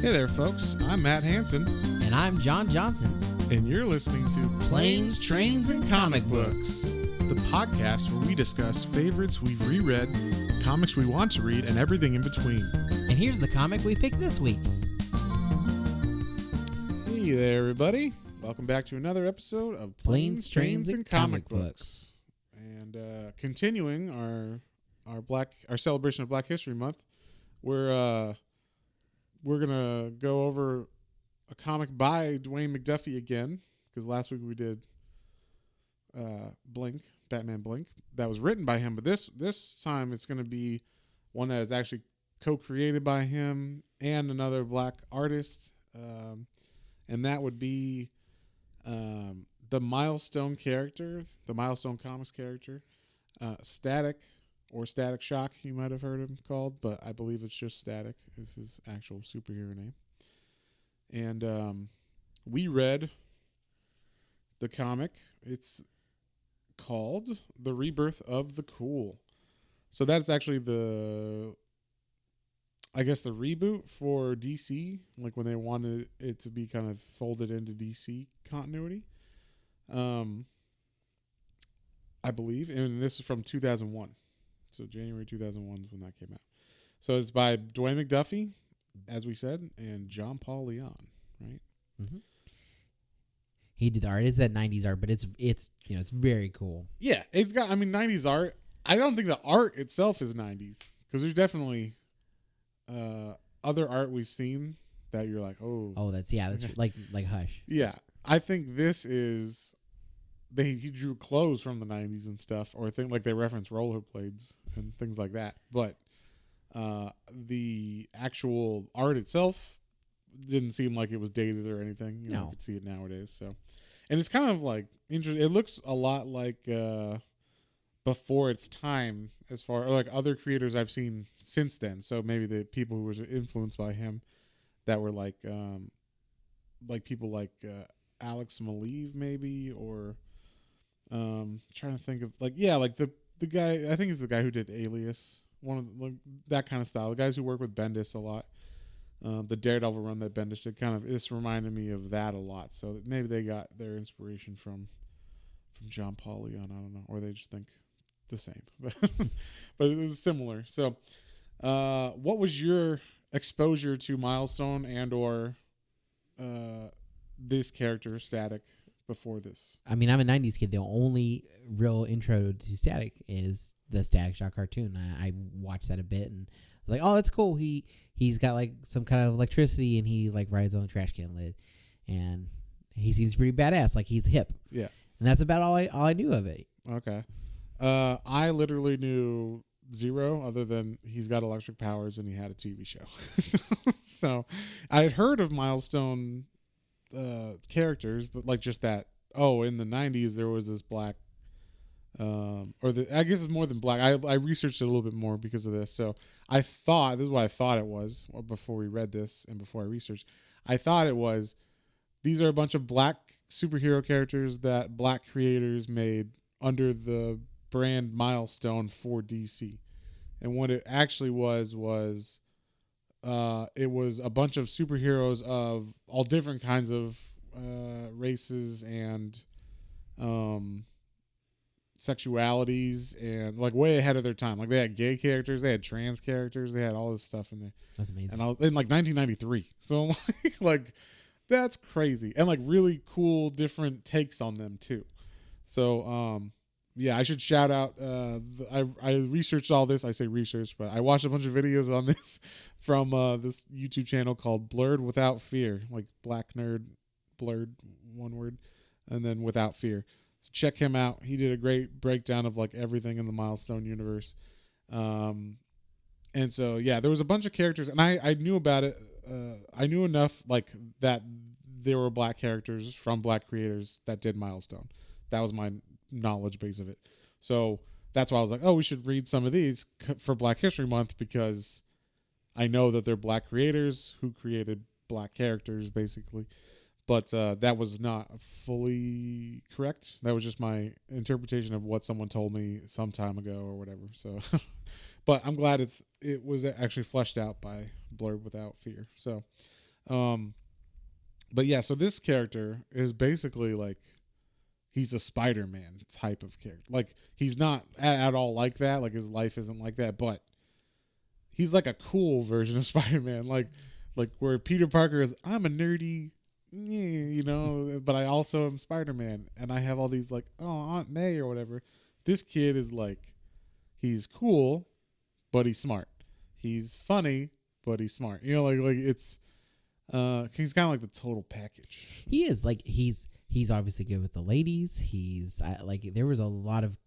Hey there, folks. I'm Matt Hansen, And I'm John Johnson. and you're listening to Planes, Trains, and Comic Books, the podcast where we discuss favorites we've reread, comics we want to read, and everything in between. And here's the comic we picked this week. Hey there, everybody. Welcome back to another episode of Planes, Trains, and Comic Books. And continuing our celebration of Black History Month, we're gonna go over a comic by Dwayne McDuffie again, because last week we did Batman Blink. That was written by him, but this time it's gonna be one that is actually co-created by him and another black artist, and that would be the Milestone character, the Milestone Comics character, Static Shock, you might have heard him called, but I believe it's just Static is his actual superhero name. And we read the comic. It's called The Rebirth of the Cool. So that's actually the reboot for DC, like when they wanted it to be kind of folded into DC continuity. I believe, and this is from 2001. So January 2001 is when that came out. So it's by Dwayne McDuffie, as we said, and John Paul Leon, right? Mm-hmm. He did the art. It's that 90s art, but it's very cool. Yeah, it's got 90s art. I don't think the art itself is 90s, because there's definitely other art we've seen that you're like, that's like Hush. Yeah, I think this is he drew clothes from the 90s and stuff, or I think like they reference rollerblades and things like that. But the actual art itself didn't seem like it was dated or anything. You could see it nowadays. So, and it's kind of like interesting. It looks a lot like before its time, as far like other creators I've seen since then. So maybe the people who were influenced by him that were like people like Alex Maleev maybe, or trying to think of the guy, I think it's the guy who did Alias, one of that kind of style. The guys who work with Bendis a lot, the Daredevil run that Bendis did, kind of this reminded me of that a lot. So maybe they got their inspiration from John Paul Leon. I don't know, or they just think the same, but it was similar. So, what was your exposure to Milestone and or this character Static before this? I mean, I'm a 90s kid. The only real intro to Static is the Static Shock cartoon. I watched that a bit and was like, oh, that's cool. He's got like some kind of electricity and he like rides on a trash can lid, and he seems pretty badass. Like he's hip. Yeah. And that's about all I knew of it. Okay. I literally knew zero other than he's got electric powers and he had a TV show. So I had heard of Milestone characters, but like just that, in the 90s there was this black I guess it's more than black. I researched it a little bit more because of this. So this is what I thought it was before we read this and before I researched. I thought it was, these are a bunch of black superhero characters that black creators made under the brand Milestone for DC. And what it actually was it was a bunch of superheroes of all different kinds of races and sexualities, and like way ahead of their time. Like they had gay characters, they had trans characters, they had all this stuff in there. That's amazing. And in like 1993. So like that's crazy, and like really cool different takes on them too. So yeah, I should shout out. I researched all this. I say research, but I watched a bunch of videos on this from this YouTube channel called Blurred Without Fear, like Black Nerd Blurred, one word, and then Without Fear. So check him out. He did a great breakdown of like everything in the Milestone universe. And so yeah, there was a bunch of characters, and I knew about it. I knew enough like that there were black characters from black creators that did Milestone. That was my knowledge base of it. So that's why I was like, we should read some of these for Black History Month, because I know that they're black creators who created black characters basically. But that was not fully correct. That was just my interpretation of what someone told me some time ago or whatever. So, but I'm glad it was actually fleshed out by Blurred Without Fear. So, But yeah, so this character is basically like he's a Spider-Man type of character. Like he's not at all like that. Like his life isn't like that, but he's like a cool version of Spider-Man. Like where Peter Parker is, I'm a nerdy, but I also am Spider-Man, and I have all these like, Aunt May or whatever. This kid is like, he's cool, but he's smart. He's funny, but he's smart. Like it's. He's kind of like the total package. He is like he's obviously good with the ladies. He's like there was a lot of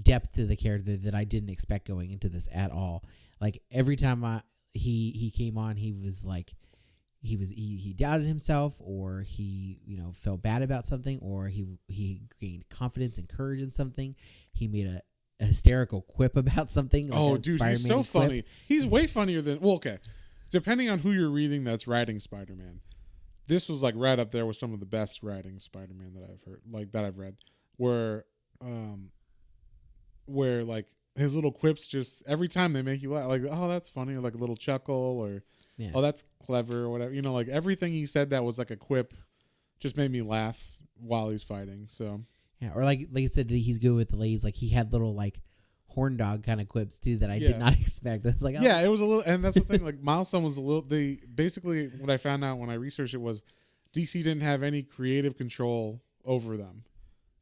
depth to the character that I didn't expect going into this at all. Like every time he came on, he was like he doubted himself, or he felt bad about something, or he gained confidence and courage in something. He made a hysterical quip about something. Like dude, Spider-Man he's so quip. funny. He's way funnier than okay. Depending on who you're reading that's writing Spider-Man, this was like right up there with some of the best writing Spider-Man that I've heard, like that I've read, where like his little quips just every time they make you laugh, like, oh, that's funny, or like a little chuckle, or oh, that's clever, or whatever. Like everything he said that was like a quip just made me laugh while he's fighting. So yeah, or like you said, he's good with the ladies. Like he had little like horn dog kind of quips too that I did not expect. I was like, yeah, it was a little, and that's the thing. Like Milestone was a little. They basically what I found out when I researched it was DC didn't have any creative control over them.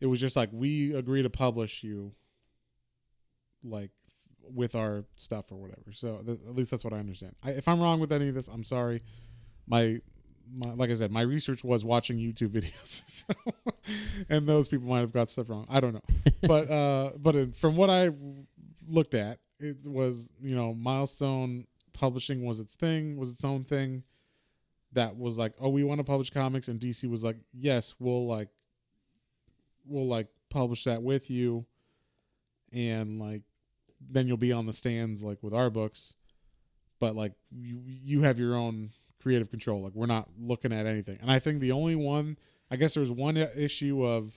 It was just like we agree to publish you, like with our stuff or whatever. So at least that's what I understand. If I'm wrong with any of this, I'm sorry. My like I said, my research was watching YouTube videos, and those people might have got stuff wrong. I don't know, but from what I looked at, it was Milestone Publishing was its own thing. That was like, oh, we want to publish comics, and DC was like, yes, we'll publish that with you, and like then you'll be on the stands like with our books, but like you have your own creative control. Like we're not looking at anything. And I think the only one, I guess there was one issue of,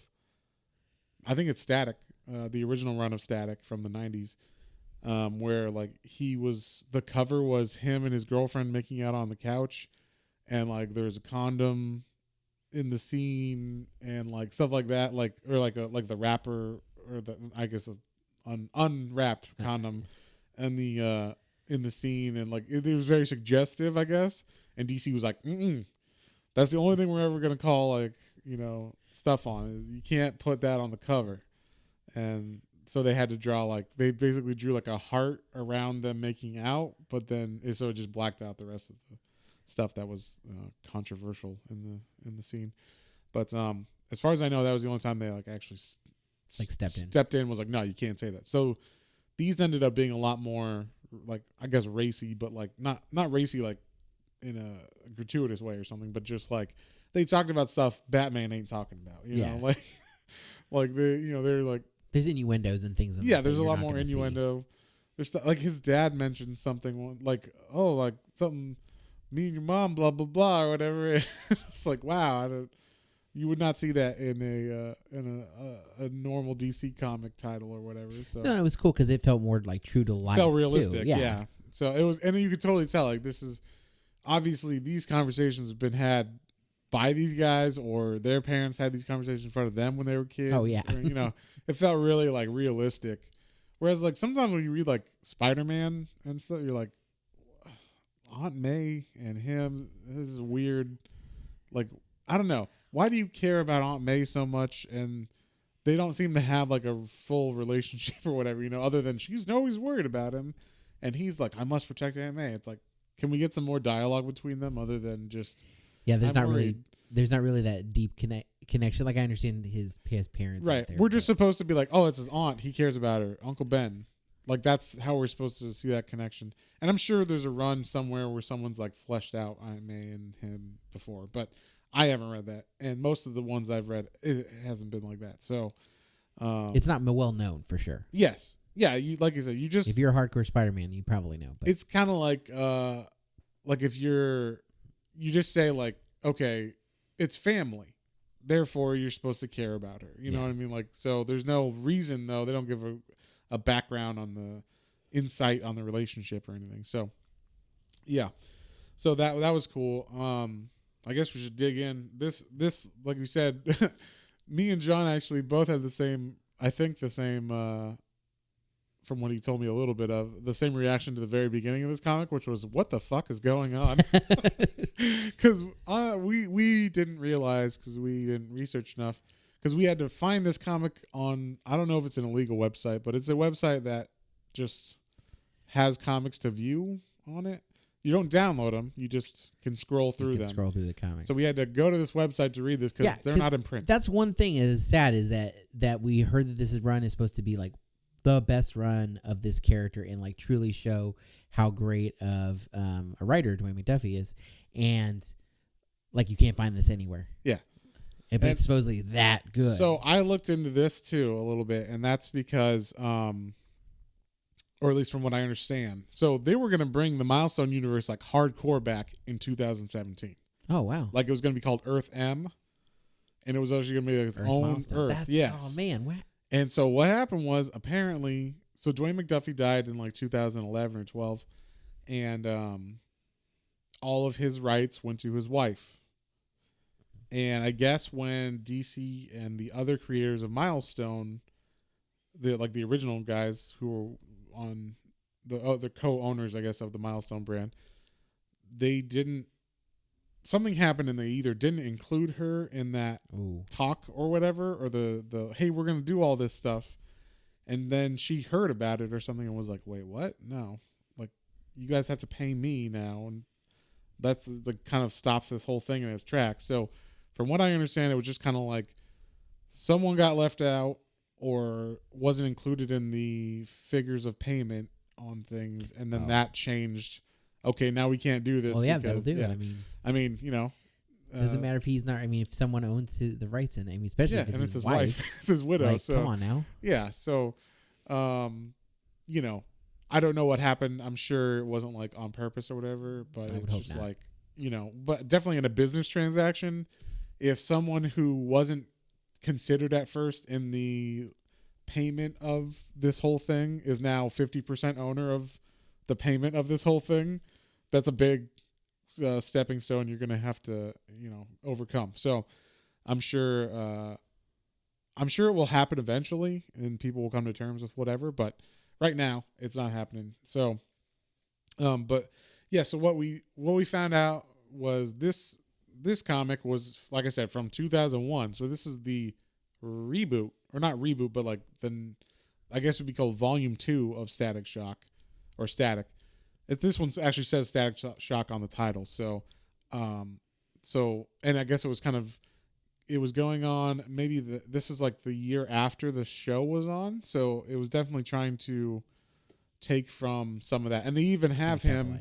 I think it's Static, the original run of Static from the 90s, where like the cover was him and his girlfriend making out on the couch, and like there's a condom in the scene and like stuff like that, like or like the wrapper or the I guess an unwrapped condom and the in the scene, and like it was very suggestive, I guess. And DC was like, that's the only thing we're ever gonna call like stuff on is you can't put that on the cover. And so they had to they basically drew like a heart around them making out, but then it just blacked out the rest of the stuff that was controversial in the scene. But as far as I know, that was the only time they like actually stepped in was like, no, you can't say that. So these ended up being a lot more like, I guess, racy, but like not racy like in a gratuitous way or something, but just like they talked about stuff Batman ain't talking about, you know, like they're like, there's innuendos and things. There's a lot more innuendo. There's like his dad mentioned something like, oh, like something me and your mom, blah blah blah, or whatever. It's like, wow, you would not see that in a normal DC comic title or whatever. So no, it was cool because it felt more like true to life. Felt realistic, too. Yeah. So it was, and you could totally tell like this is obviously these conversations have been had by these guys, or their parents had these conversations in front of them when they were kids. Oh yeah, or, it felt really like realistic. Whereas like sometimes when you read like Spider-Man and stuff, you're like, Aunt May and him, this is weird. Like, I don't know. Why do you care about Aunt May so much? And they don't seem to have like a full relationship or whatever, other than she's always worried about him. And he's like, I must protect Aunt May. It's like, can we get some more dialogue between them other than just... Yeah, there's not really that deep connection. Like I understand his parents. Right. We're just supposed to be like, oh, it's his aunt. He cares about her. Uncle Ben. Like that's how we're supposed to see that connection. And I'm sure there's a run somewhere where someone's like fleshed out Aunt May and him before, but I haven't read that. And most of the ones I've read, it hasn't been like that. So it's not well known for sure. Yes. Yeah. Like you said, if you're a hardcore Spider-Man, you probably know. But it's kind of like if you just say like, okay, it's family, therefore you're supposed to care about her. You know what I mean? Like, so there's no reason though. They don't give a background on the insight on the relationship or anything. So, yeah. So that was cool. I guess we should dig in. This like we said, me and John actually both had the same. I think the same. From what he told me a little bit of the same reaction to the very beginning of this comic, which was, "What the fuck is going on?" Because we didn't realize, because we didn't research enough, because we had to find this comic on, I don't know if it's an illegal website, but it's a website that just has comics to view on it. You don't download them; you just can scroll through them. Scroll through the comics. So we had to go to this website to read this because they're not in print. That's one thing is sad, is that we heard that this run is supposed to be like the best run of this character and like truly show how great of a writer Dwayne McDuffie is, and like you can't find this anywhere. Yeah, but it's supposedly that good. So I looked into this too a little bit, and that's because, or at least from what I understand, so they were going to bring the Milestone universe like hardcore back in 2017. Oh wow! Like it was going to be called Earth M, and it was actually going to be like its own Milestone. Earth. Yes. Oh man, what? And so what happened was, apparently, so Dwayne McDuffie died in like 2011 or 12, and all of his rights went to his wife. And I guess when DC and the other creators of Milestone, the original guys who were on the co-owners, I guess, of the Milestone brand, they didn't. Something happened, and they either didn't include her in that talk or whatever, or the hey, we're gonna do all this stuff, and then she heard about it or something and was like, wait, what? No, like you guys have to pay me now, and that's the kind of stops this whole thing in its tracks. So, from what I understand, it was just kind of like someone got left out or wasn't included in the figures of payment on things, and then that changed. Okay, now we can't do this. Well, yeah, because, that'll do it. I mean, you know, doesn't matter if he's not. I mean, if someone owns the rights in it, I mean, especially if it's his wife, it's his widow. Like, so come on now. Yeah, so, you know, I don't know what happened. I'm sure it wasn't like on purpose or whatever, but it's just like, you know, but definitely in a business transaction, if someone who wasn't considered at first in the payment of this whole thing is now 50% owner of the payment of this whole thing, that's a big stepping stone you're going to have to, you know, overcome. So I'm sure it will happen eventually and people will come to terms with whatever, but right now it's not happening. So, but yeah, so what we found out was this comic was, like I said, from 2001. So this is the reboot, or not reboot, but like I guess it would be called Volume 2 of Static Shock, or Static. This one actually says Static Shock on the title. So, and I guess it was going on, maybe this is like the year after the show was on. So it was definitely trying to take from some of that. And they even have him,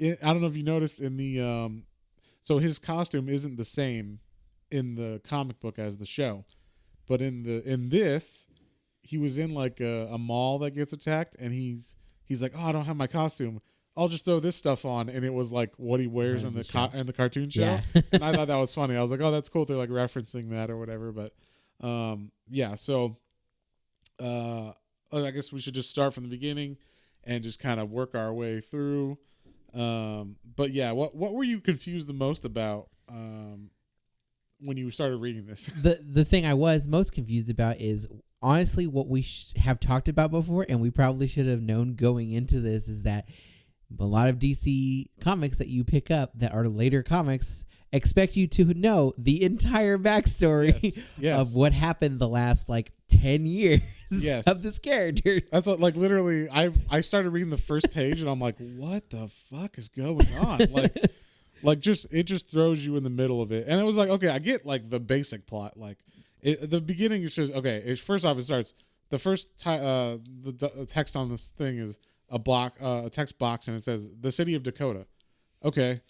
I don't know if you noticed in the, so his costume isn't the same in the comic book as the show, but in this, he was in like a mall that gets attacked, and he's like, oh, I don't have my costume. I'll just throw this stuff on, and it was like what he wears in the cartoon show. Yeah. And I thought that was funny. I was like, oh, that's cool. They're like referencing that or whatever. But yeah, so I guess we should just start from the beginning and just kind of work our way through. But yeah, what were you confused the most about when you started reading this? The thing I was most confused about is honestly what we have talked about before, and we probably should have known going into this, is that a lot of DC comics that you pick up that are later comics expect you to know the entire backstory of what happened the last like 10 years of this character. That's what, like, literally I started reading the first page and I'm like, what the fuck is going on? Like it just throws you in the middle of it. And it was like, okay, I get like the basic plot. Like the beginning is just, okay, first off it starts, the first the text on this thing is a text box, and it says the city of Dakota. Okay.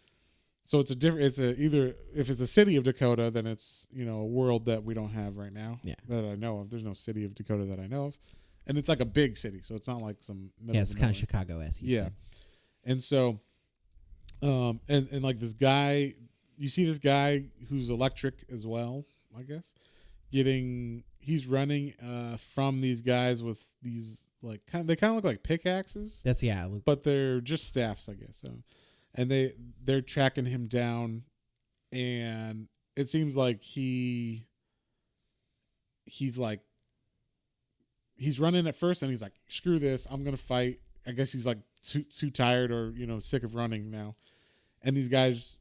So either if it's a city of Dakota, then it's, you know, a world that we don't have right now that I know of. There's no city of Dakota that I know of. And it's like a big city. So it's not like some middle. Yeah, it's kind of Chicago-esque. Yeah. And so, and like this guy, you see this guy who's electric as well, I guess, he's running from these guys with these like they kind of look like pickaxes. That's but they're just staffs, I guess. So, and they're tracking him down, and it seems like he's like he's running at first, and he's like, screw this, I'm gonna fight. I guess he's like too tired or sick of running now, and these guys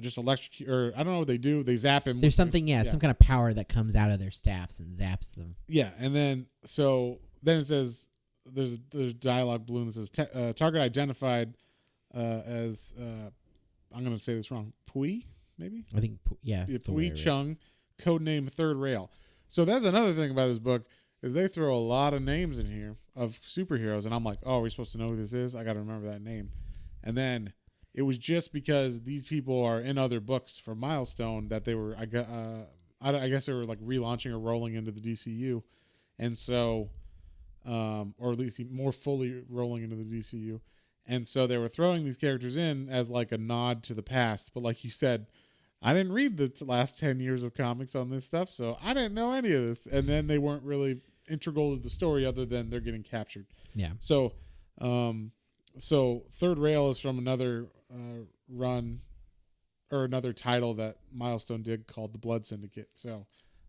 just electrocute, or I don't know what they do. They zap him. There's something, some kind of power that comes out of their staffs and zaps them. Yeah, and then it says there's dialogue balloon that says target identified as I'm gonna say this wrong. Pui, maybe. I think Pui Chung, codename Third Rail. So that's another thing about this book is they throw a lot of names in here of superheroes, and I'm like, oh, are we supposed to know who this is? I got to remember that name, and then. It was just because these people are in other books for Milestone that they were, I guess they were like relaunching or rolling into the DCU. And so, or at least more fully rolling into the DCU. And so they were throwing these characters in as like a nod to the past. But like you said, I didn't read the last 10 years of comics on this stuff, so I didn't know any of this. And then they weren't really integral to the story other than they're getting captured. Yeah. So Third Rail is from another run or another title that Milestone did called The Blood Syndicate. So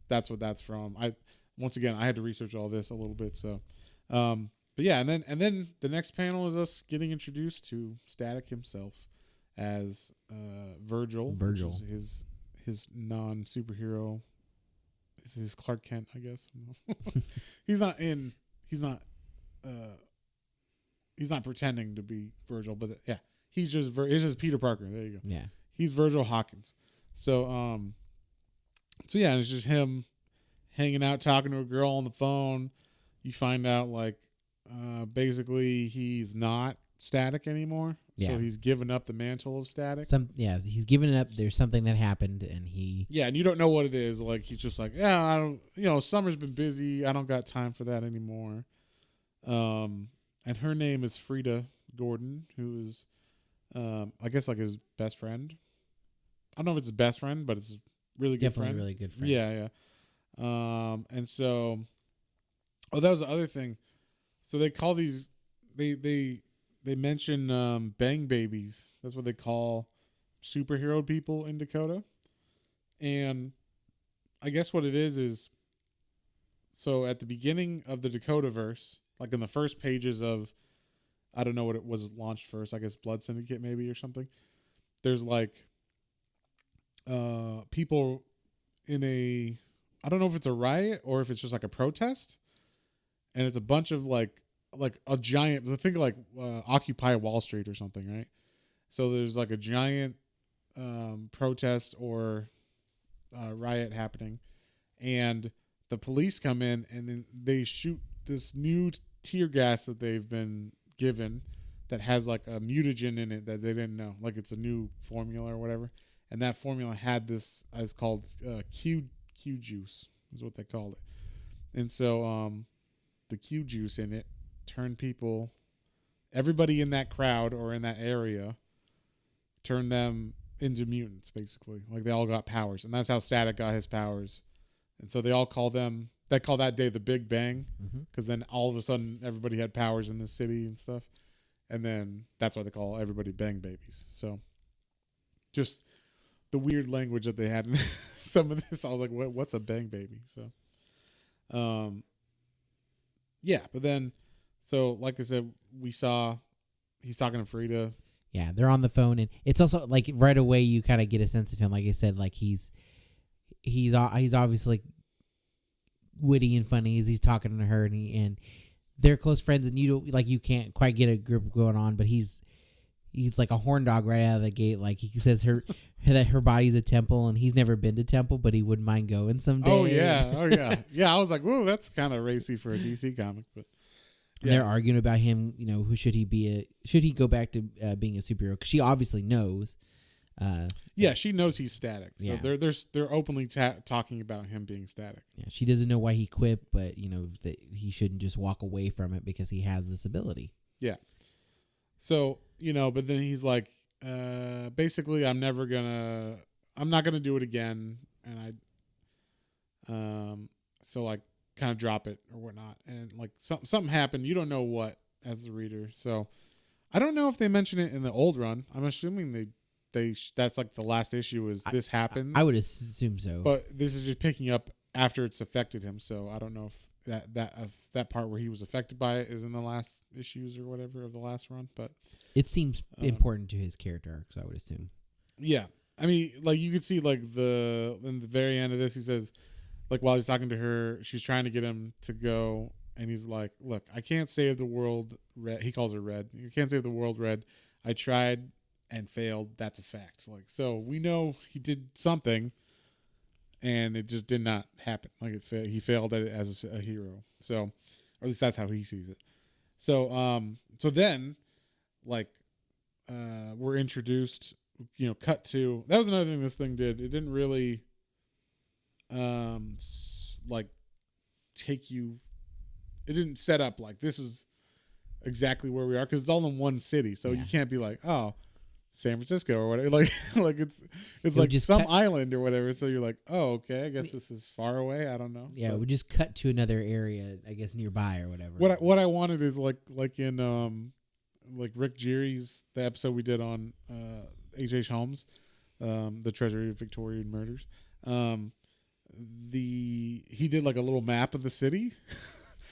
that's what that's from. I had to research all this a little bit. So, but yeah, and then the next panel is us getting introduced to Static himself as Virgil. Which is his non-superhero. This is his Clark Kent, I guess. He's not pretending to be Virgil, but yeah, he's just Peter Parker. There you go. Yeah, he's Virgil Hawkins. So yeah, and it's just him hanging out, talking to a girl on the phone. You find out like basically he's not Static anymore. Yeah. So he's given up the mantle of Static. He's given it up. There's something that happened, and and you don't know what it is. Like he's just like, yeah, I don't. Summer's been busy. I don't got time for that anymore. And her name is Frida Gordon, who is, I guess, like his best friend. I don't know if it's his best friend, but it's a really good friend. Definitely really good friend. Yeah. And so, that was the other thing. So they call these, they mention bang babies. That's what they call superhero people in Dakota. And I guess what it is, so at the beginning of the Dakotaverse, like in the first pages of, I don't know what it was launched first, I guess Blood Syndicate maybe or something. There's like people in I don't know if it's a riot or if it's just like a protest. And it's a bunch of like a giant, think like Occupy Wall Street or something, right? So there's like a giant protest or riot happening. And the police come in and then they shoot this new tear gas that they've been given that has like a mutagen in it that they didn't know. Like it's a new formula or whatever. And that formula had this, it's called Q juice is what they called it. And so the Q juice in it turned people, everybody in that crowd or in that area, turned them into mutants basically. Like they all got powers. And that's how Static got his powers. And so they call that day the Big Bang, because then all of a sudden everybody had powers in the city and stuff. And then that's why they call everybody bang babies. So just the weird language that they had in some of this, I was like, what's a bang baby? So, yeah, but then, so like I said, he's talking to Frida. Yeah, they're on the phone, and it's also like right away you kind of get a sense of him. Like I said, like he's obviously witty and funny as he's talking to her, and they're close friends, and you can't quite get a grip going on, but he's like a horn dog right out of the gate. Like he says that her body's a temple, and he's never been to temple, but he wouldn't mind going someday. Oh yeah. Yeah, I was like, whoa, that's kind of racy for a DC comic, but yeah. They're arguing about him. Who should he be? Should he go back to being a superhero? Because she obviously knows. Yeah, she knows he's Static. So yeah. they're openly talking about him being Static. Yeah, she doesn't know why he quit, but that he shouldn't just walk away from it because he has this ability. Yeah. So but then he's like, basically, I'm not gonna do it again, and so like kind of drop it or whatnot, and like something happened. You don't know what as the reader, so I don't know if they mention it in the old run. I'm assuming that's like the last issue is this happens. I would assume so. But this is just picking up after it's affected him. So I don't know if that part where he was affected by it is in the last issues or whatever of the last run. But it seems important to his character arc, so I would assume. Yeah. I mean, like you could see like in the very end of this, he says, like while he's talking to her, she's trying to get him to go. And he's like, look, I can't save the world, Red. He calls her Red. You can't save the world, Red. I tried and failed. That's a fact. Like, so we know he did something, and it just did not happen. Like he failed at it as a hero. So, or at least that's how he sees it. So, so then, like, we're introduced. Cut to that was another thing this thing did. It didn't really, like, take you. It didn't set up like this is exactly where we are because it's all in one city, so you can't be like, oh, San Francisco or whatever. Like it's like just some island or whatever. So you're like, oh, okay, I guess this is far away. I don't know. Yeah, we just cut to another area, I guess nearby or whatever. What I wanted is like in like Rick Geary's the episode we did on H.H. Holmes, the Treasury of Victorian Murders. He did like a little map of the city.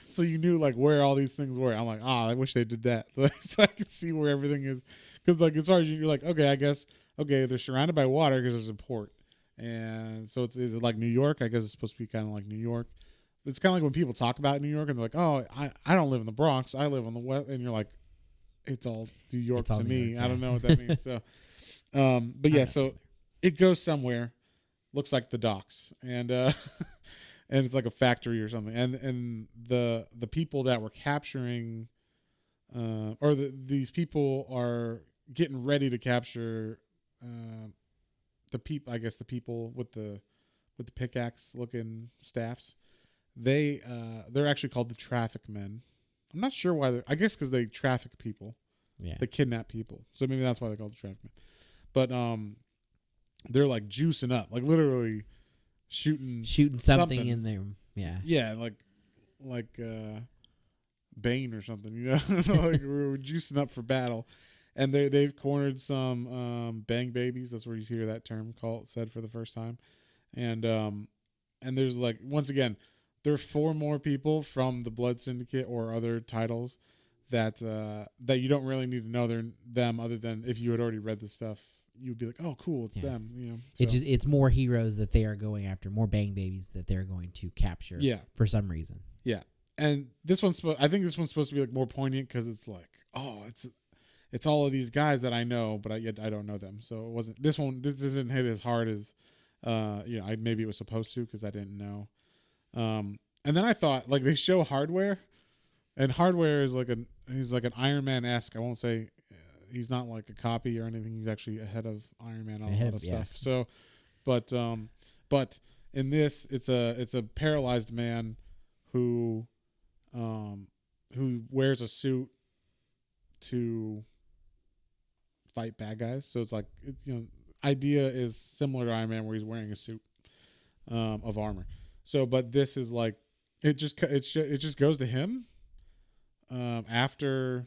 So you knew like where all these things were. I'm like, I wish they did that, so I could see where everything is. Because like as far as you're like, okay, I guess they're surrounded by water because there's a port, and so is it like New York? I guess it's supposed to be kind of like New York. It's kind of like when people talk about New York and they're like, oh, I don't live in the Bronx, I live on the west, and you're like, it's all New York to me. York, I don't know what that means. So, but yeah, so it goes somewhere, looks like the docks, and. And it's like a factory or something, and the people that were capturing, these people are getting ready to capture, the people with the pickaxe looking staffs. They're actually called the traffic men. I'm not sure why. I guess because they traffic people. Yeah. They kidnap people, so maybe that's why they're called the traffic men. But they're like juicing up, like literally. Shooting something in there, like Bane or something, like we're juicing up for battle, and they've cornered some bang babies. That's where you hear that term said for the first time, and there's like once again, there are 4 more people from the Blood Syndicate or other titles that you don't really need to know them other than if you had already read the stuff. You'd be like, oh, cool, it's them. So. It's more heroes that they are going after, more bang babies that they're going to capture. Yeah. For some reason. Yeah, and I think this one's supposed to be like more poignant because it's like, oh, it's all of these guys that I know, but I don't know them. So it wasn't this one. This didn't hit as hard as, maybe it was supposed to because I didn't know. And then I thought like they show Hardware, and Hardware is he's like an Iron Man-esque. I won't say. He's not like a copy or anything. He's actually ahead of Iron Man on a lot of stuff. So, but in this, it's a paralyzed man who wears a suit to fight bad guys. So it's like idea is similar to Iron Man where he's wearing a suit of armor. So, but this is like it just goes to him after.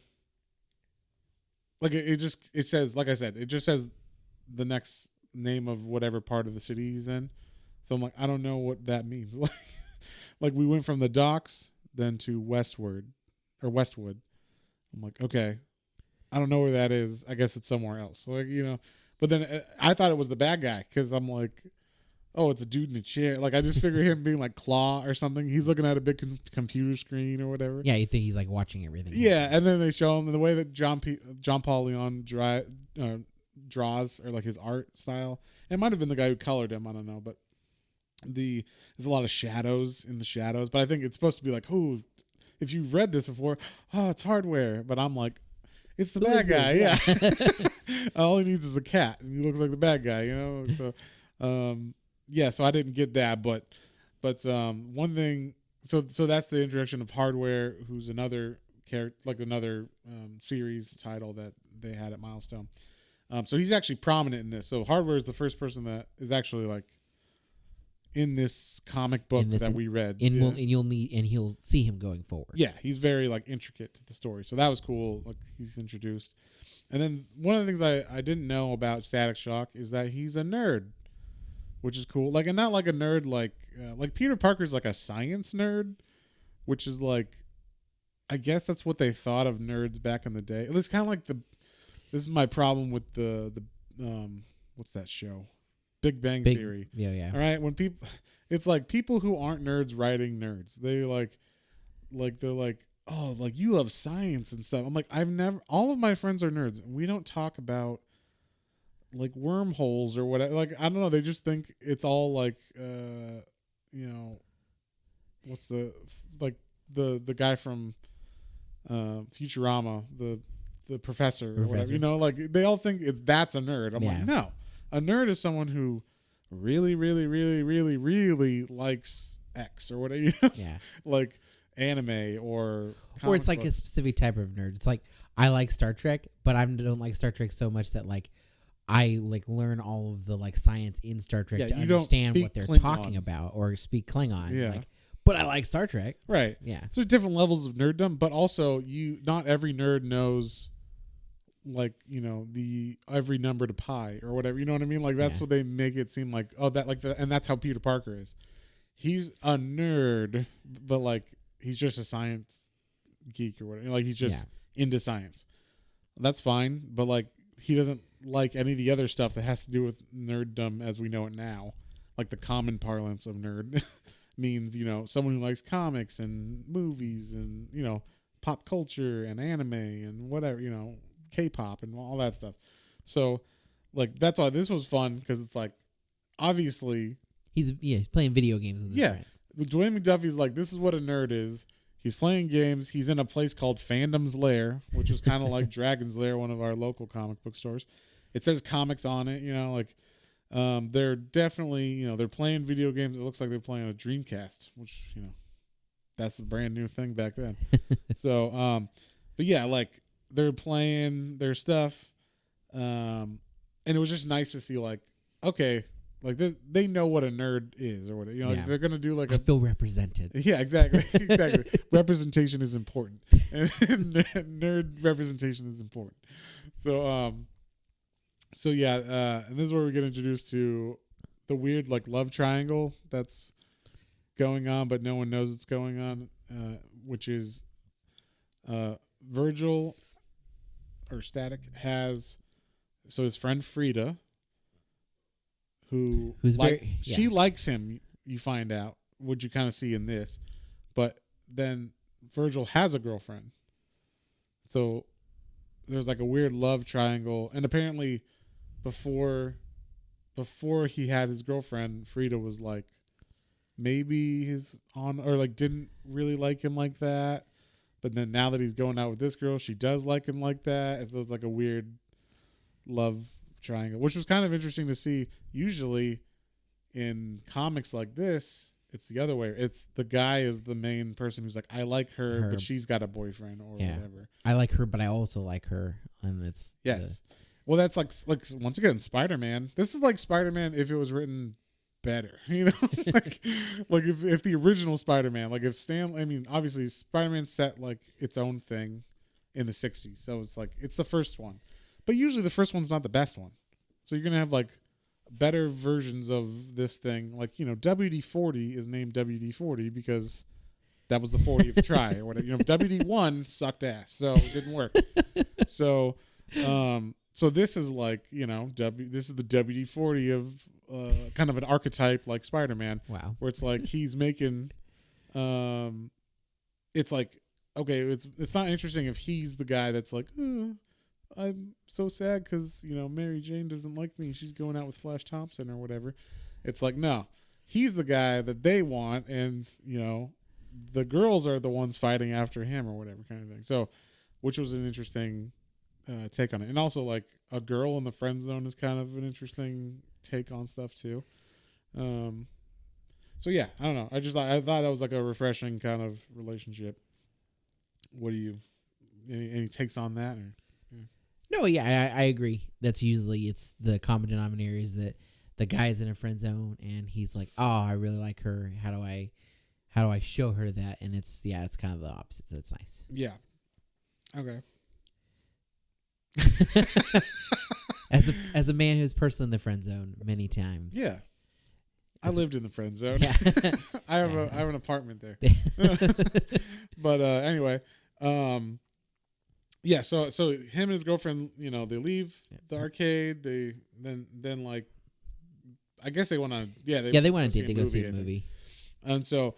Like it says, like I said, it just says the next name of whatever part of the city he's in. So I'm like, I don't know what that means. Like we went from the docks then to Westwood. I'm like, okay, I don't know where that is. I guess it's somewhere else. Like but then I thought it was the bad guy because I'm like, oh, it's a dude in a chair. Like I just figure him being like Claw or something. He's looking at a big computer screen or whatever. Yeah, you think he's like watching everything. Yeah, and then they show him the way that John Paul Leon draws or like his art style. It might have been the guy who colored him. I don't know, but there's a lot of shadows in the shadows. But I think it's supposed to be like, oh, if you've read this before, oh, it's Hardware. But I'm like, it's the bad guy. Yeah. All he needs is a cat, and he looks like the bad guy. So. Yeah, so I didn't get that, but one thing. So that's the introduction of Hardware, who's another character, like another series title that they had at Milestone. So he's actually prominent in this. So Hardware is the first person that is actually like in this comic book that we read. And he'll see him going forward. Yeah, he's very like intricate to the story. So that was cool. Like he's introduced. And then one of the things I didn't know about Static Shock is that he's a nerd, which is cool. Like, and not like a nerd like Peter Parker's like a science nerd, which is like, I guess that's what they thought of nerds back in the day. It's kind of like this is my problem with the what's that show? Big Bang Theory. Yeah. All right, when people, it's like people who aren't nerds writing nerds. They they're like, oh, like you love science and stuff. I'm like, all of my friends are nerds, and we don't talk about like wormholes or whatever. Like, I don't know. They just think it's all like, what's the guy from Futurama, the professor or whatever. Like they all think that's a nerd. I'm like, no. A nerd is someone who really, really, really, really, really likes X or whatever, like anime or it's like books. a specific type of nerd. It's like I like Star Trek, but I don't like Star Trek so much that like I like learn all of the like science in Star Trek to understand what they're talking about or speak Klingon. Yeah. Like, but I like Star Trek. Right. Yeah. So there's different levels of nerddom, but also not every nerd knows like, the every number to pi or whatever, you know what I mean? Like that's what they make it seem like, oh, that like and that's how Peter Parker is. He's a nerd, but like he's just a science geek or whatever. Like he's just into science. That's fine, but like he doesn't like any of the other stuff that has to do with nerddom as we know it now. Like the common parlance of nerd means, someone who likes comics and movies and, pop culture and anime and whatever, K-pop and all that stuff. So like that's why this was fun, because it's like obviously he's playing video games with his friends. Dwayne McDuffie's like, this is what a nerd is. He's playing games. He's in a place called Fandom's Lair, which is kind of like Dragon's Lair, one of our local comic book stores. It says comics on it, they're definitely, they're playing video games. It looks like they're playing a Dreamcast, which, that's a brand new thing back then. So, but yeah, like they're playing their stuff. And it was just nice to see like, okay, like this, they know what a nerd is or whatever. If they're going to do like I feel represented. Yeah, exactly. Exactly. Representation is important. And nerd representation is important. So, and this is where we get introduced to the weird like love triangle that's going on, but no one knows it's going on, which is Virgil or Static has his friend Frida, she likes him, you find out, which you kind of see in this, but then Virgil has a girlfriend. So there's like a weird love triangle, and apparently before he had his girlfriend, Frida was like maybe didn't really like him like that, but then now that he's going out with this girl, she does like him like that, and so it's like a weird love triangle, which was kind of interesting to see. Usually in comics like this, it's the other way. It's the guy is the main person who's like, I like her, but she's got a boyfriend or whatever. I like her, but I also like her, and it's well, that's like once again Spider-Man. This is like Spider-Man if it was written better, like if the original Spider-Man, like if obviously Spider-Man set like its own thing in the 60s, so it's like it's the first one, but usually the first one's not the best one, so you're gonna have like better versions of this thing. Like WD-40 is named WD-40 because that was the 40th try or whatever. WD-1 sucked ass, so it didn't work. So this is like this is the WD-40 of kind of an archetype like Spider-Man. Wow. Where it's like he's making it's like, okay, it's not interesting if he's the guy that's like, I'm so sad because Mary Jane doesn't like me, she's going out with Flash Thompson or whatever. It's like, no, he's the guy that they want, and the girls are the ones fighting after him or whatever kind of thing. So, which was an interesting take on it. And also like a girl in the friend zone is kind of an interesting take on stuff too. So yeah, I don't know. I thought that was like a refreshing kind of relationship. What do you, any takes on that? Or? No, yeah, I agree. That's usually it's the common denominator is that the guy's in a friend zone, and he's like, "Oh, I really like her. How do I show her that?" And it's kind of the opposite. So it's nice. Yeah. Okay. As a man who's personally in the friend zone many times. Yeah. I lived in the friend zone. Yeah. I have an apartment there. But anyway, yeah. So him and his girlfriend, they leave the arcade. They then like, I guess they went on. Yeah, they went on a date. They go see a movie. And so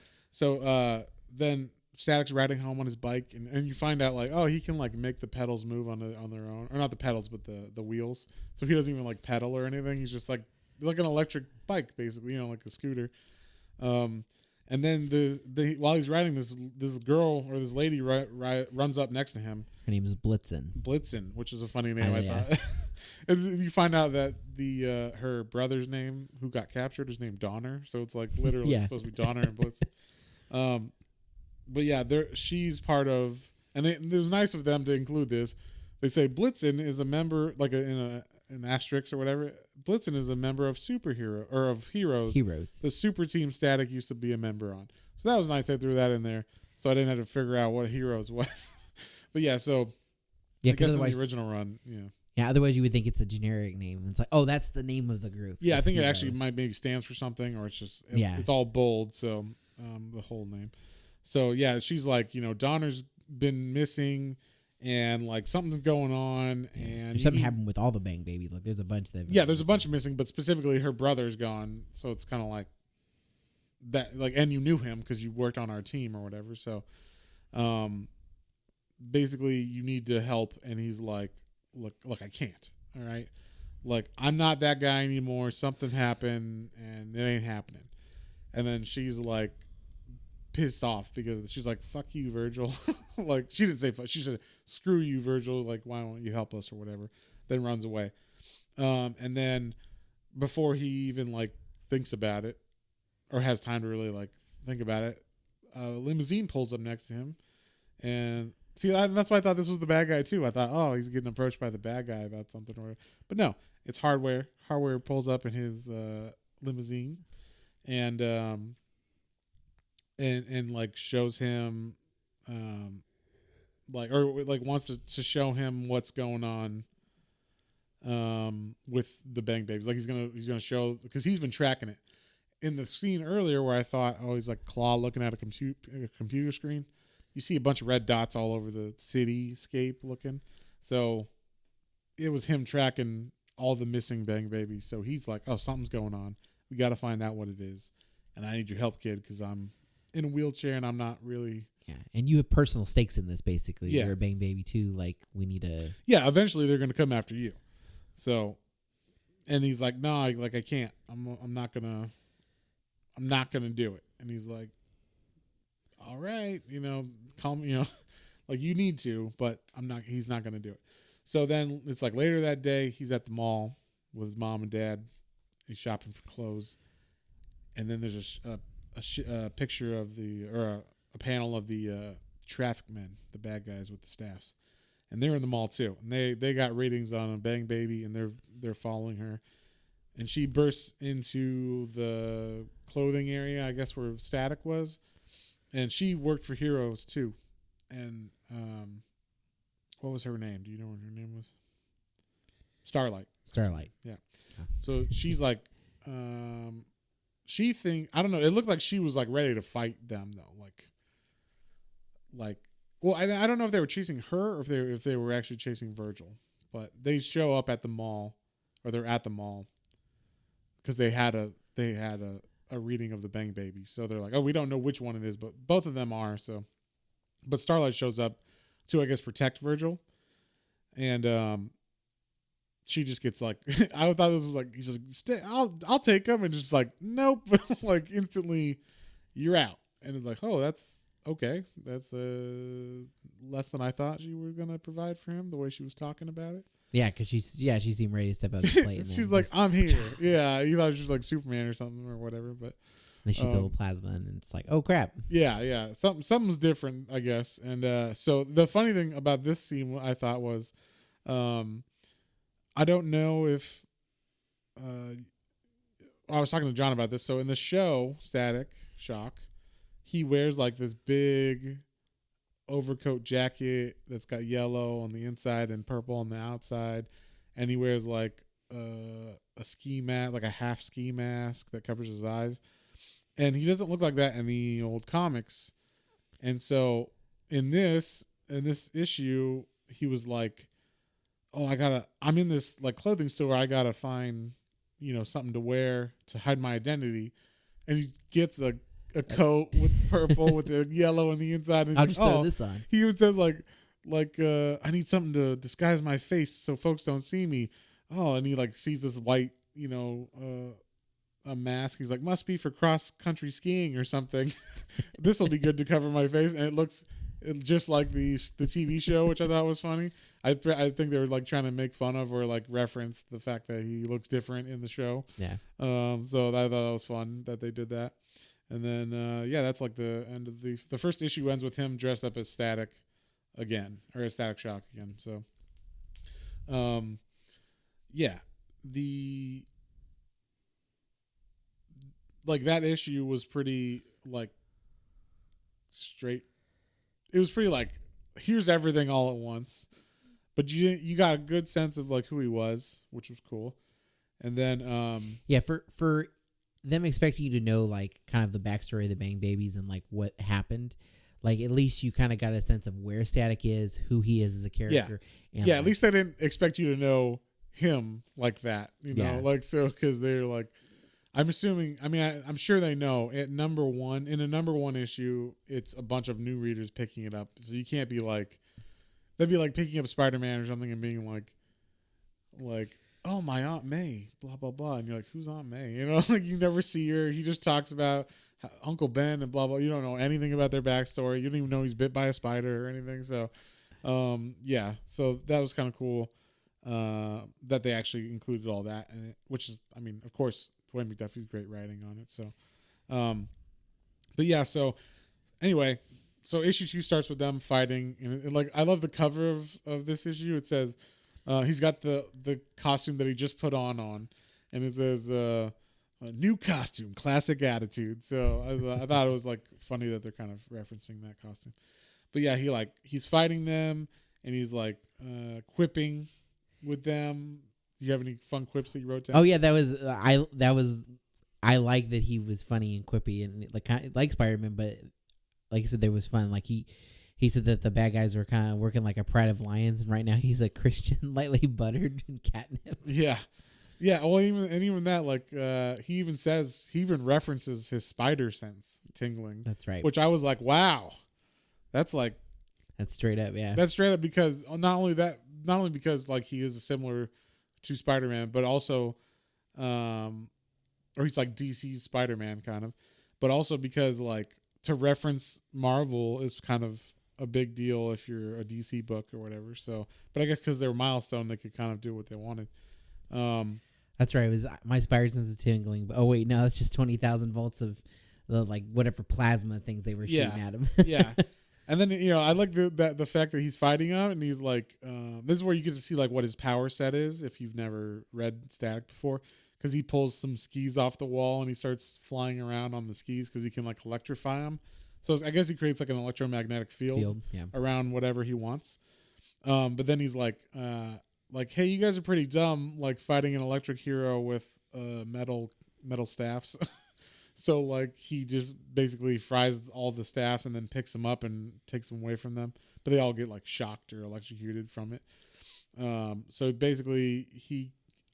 then Static's riding home on his bike, and you find out like, oh, he can like make the pedals move on their own, or not the pedals, but the wheels. So he doesn't even like pedal or anything. He's just like an electric bike, basically, like a scooter. And then while he's riding, this girl or this lady runs up next to him. Her name is Blitzen, which is a funny name, I thought. And you find out that her brother's name, who got captured, is named Donner. So it's like literally it's supposed to be Donner and Blitzen. But yeah, she's part of, and it was nice of them to include this. They say Blitzen is a member, like in an asterisk or whatever. Blitzen is a member of Heroes. The super team Static used to be a member on. So that was nice. They threw that in there, so I didn't have to figure out what Heroes was. But yeah, so I guess in the original run, yeah. Otherwise, you would think it's a generic name. It's like, oh, that's the name of the group. Yeah, I think Heroes. It actually maybe stands for something, or it's just it's all bold. So the whole name. So yeah, she's like, Donner's been missing, and like something's going on, and something happened with all the Bang Babies. Like there's a bunch that there's a bunch of missing, but specifically her brother's gone. So it's kind of like that, like, and you knew him because you worked on our team or whatever. So basically you need to help, and he's like, look, I can't. All right, like I'm not that guy anymore. Something happened, and it ain't happening. And then she's like pissed off because she's like, fuck you, Virgil. Like, she didn't say fuck, she said, screw you, Virgil, like, why don't you help us or whatever. Then runs away. And then before he even like thinks about it or has time to really like think about it, a limousine pulls up next to him. And see, that's why I thought this was the bad guy too. I thought, oh, he's getting approached by the bad guy about something or whatever. But no, it's Hardware. Hardware pulls up in his limousine and like shows him wants to show him what's going on with the Bang Babies. Like he's gonna show, because he's been tracking it. In the scene earlier where I thought, oh, he's like Claw looking at a computer screen, you see a bunch of red dots all over the cityscape looking. So it was him tracking all the missing Bang Babies. So he's like, oh, something's going on. We got to find out what it is. And I need your help, kid, because I'm in a wheelchair and I'm not really. Yeah, and you have personal stakes in this, basically. Yeah. You're a Bang Baby too. Like, we need to. Yeah, eventually they're going to come after you. So, and he's like, no, like I can't. I'm not gonna do it. And he's like, all right, calm, like you need to, but he's not gonna do it. So then it's like later that day, he's at the mall with his mom and dad. He's shopping for clothes, and then there's a picture of a panel of the traffic men, the bad guys with the staffs, and they're in the mall too. And they got ratings on a Bang Baby, and they're following her. And she bursts into the clothing area, I guess where Static was. And she worked for Heroes too. And what was her name? Do you know what her name was? Starlight. Yeah. So she's like, I don't know. It looked like she was like ready to fight them though. Well, I don't know if they were chasing her or if they were actually chasing Virgil. But they show up at the mall, or they're at the mall, because they had a reading of the Bang Baby. So they're like, oh, we don't know which one it is, but both of them are. So, but Starlight shows up to, I guess, protect Virgil. And she just gets like, I thought this was like, he's like, I'll take him. And just like, nope. Like instantly you're out. And it's like, oh, that's okay. That's less than I thought you were going to provide for him, the way she was talking about it. Yeah, because she seemed ready to step out of the plate. She's like, I'm here. Yeah, you thought she was like Superman or something or whatever, but they shoot the little plasma, and it's like, oh crap. Yeah, something's different, I guess. And so the funny thing about this scene, I thought was, I don't know if I was talking to John about this. So in the show Static Shock, he wears like this big overcoat jacket that's got yellow on the inside and purple on the outside, and he wears like a ski mask, like a half ski mask that covers his eyes, and he doesn't look like that in the old comics. And so in this issue, he was like, "Oh, I'm in this like clothing store. I gotta find, something to wear to hide my identity," and he gets a coat with purple with the yellow on the inside. And I'll just throw this on. He even says like I need something to disguise my face so folks don't see me. Oh, and he like sees this white, a mask. He's like, must be for cross country skiing or something. This will be good to cover my face. And it looks just like the TV show, which I thought was funny. I think they were like trying to make fun of or like reference the fact that he looks different in the show. Yeah. So I thought that was fun that they did that. And then, that's like the end of the first issue ends with him dressed up as Static again, or as Static Shock again. So, that issue was pretty like straight. It was pretty like, here's everything all at once, but you got a good sense of like who he was, which was cool. And then, for them expecting you to know like kind of the backstory of the Bang Babies and like what happened, like at least you kind of got a sense of where Static is, who he is as a character. And at least they didn't expect you to know him like that, because they're like, I'm assuming, I'm sure they know in a number one issue, it's a bunch of new readers picking it up. So you can't be like, they'd be like picking up Spider-Man or something and being like, oh, my Aunt May, blah, blah, blah. And you're like, who's Aunt May? Like you never see her. He just talks about Uncle Ben and blah, blah. You don't know anything about their backstory. You don't even know he's bit by a spider or anything. So, so that was kind of cool that they actually included all that in it, which is, of course, Dwayne McDuffies great writing on it. So, so anyway, so issue 2 starts with them fighting. And like, I love the cover of this issue. It says, he's got the costume that he just put on, and it says a new costume, classic attitude. So I thought it was like funny that they're kind of referencing that costume. But yeah, he's fighting them, and he's like quipping with them. Do you have any fun quips that you wrote down? Oh yeah, I like that he was funny and quippy and like Spider-Man, but like I said, there was fun. Like he said that the bad guys were kind of working like a pride of lions, and right now he's a Christian, lightly buttered and catnip. Yeah. Well, even that, like, he even references his spider sense tingling. That's right. Which I was like, wow, that's straight up. Yeah. That's straight up because not only because like he is similar to Spider-Man, but also, or he's like DC's Spider-Man kind of, but also because like to reference Marvel is kind of a big deal if you're a DC book or whatever. So, but I guess because they were Milestone, they could kind of do what they wanted. That's right. It was my spider sense is tingling. But, oh wait, no, that's just 20,000 volts of the like whatever plasma things they were shooting at him. Yeah. And then I like the fact that he's fighting him, and he's like, this is where you get to see like what his power set is if you've never read Static before, because he pulls some skis off the wall and he starts flying around on the skis because he can like electrify them. So I guess he creates like an electromagnetic field around whatever he wants. But then he's like, hey, you guys are pretty dumb, like fighting an electric hero with metal staffs. So like he just basically fries all the staffs and then picks them up and takes them away from them. But they all get like shocked or electrocuted from it. So basically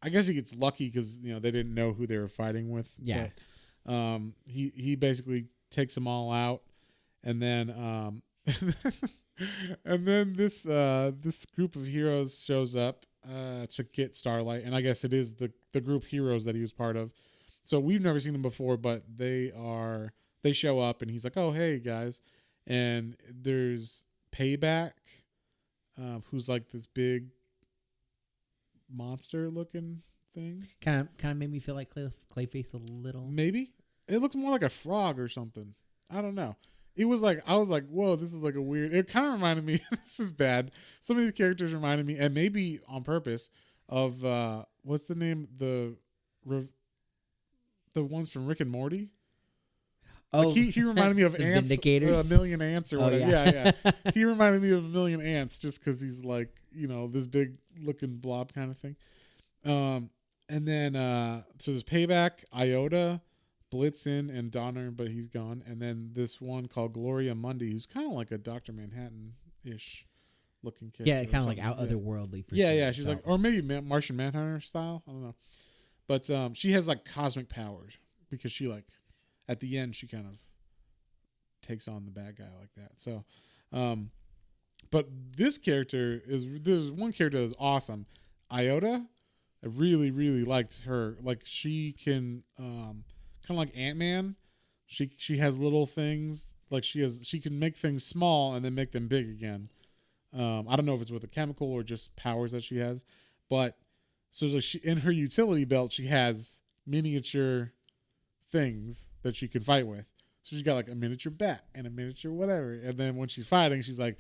I guess he gets lucky because they didn't know who they were fighting with. Yeah. But, he basically takes them all out, and then and then this group of heroes shows up to get Starlight, and I guess it is the group heroes that he was part of. So we've never seen them before, but they show up, and he's like, "Oh, hey guys," and there's Payback, who's like this big monster looking thing. Kind of made me feel like Clayface a little. Maybe it looks more like a frog or something. I don't know. It was like I was like, whoa, this is like a weird. It kind of reminded me. This is bad. Some of these characters reminded me, and maybe on purpose, of what's the name? The the ones from Rick and Morty. Oh, Like he reminded me of the ants, Vindicators? a million ants or whatever. Yeah. Yeah. He reminded me of a million ants just because he's like, this big looking blob kind of thing. And then so there's Payback, Iota, Blitzen, and Donner, but he's gone. And then this one called Gloria Mundi, who's kind of like a Dr. Manhattan-ish looking character. Yeah, kind of like out otherworldly. For Yeah. She's like, or maybe Martian Manhunter style. I don't know. But she has like cosmic powers because she like, at the end, she kind of takes on the bad guy like that. So, but there's one character that's awesome. Iota, I really, really liked her. Like she can, kind of like Ant-Man. She has little things. Like she can make things small and then make them big again. I don't know if it's with a chemical or just powers that she has, but so like she in her utility belt she has miniature things that she can fight with. So she's got like a miniature bat and a miniature whatever. And then when she's fighting, she's like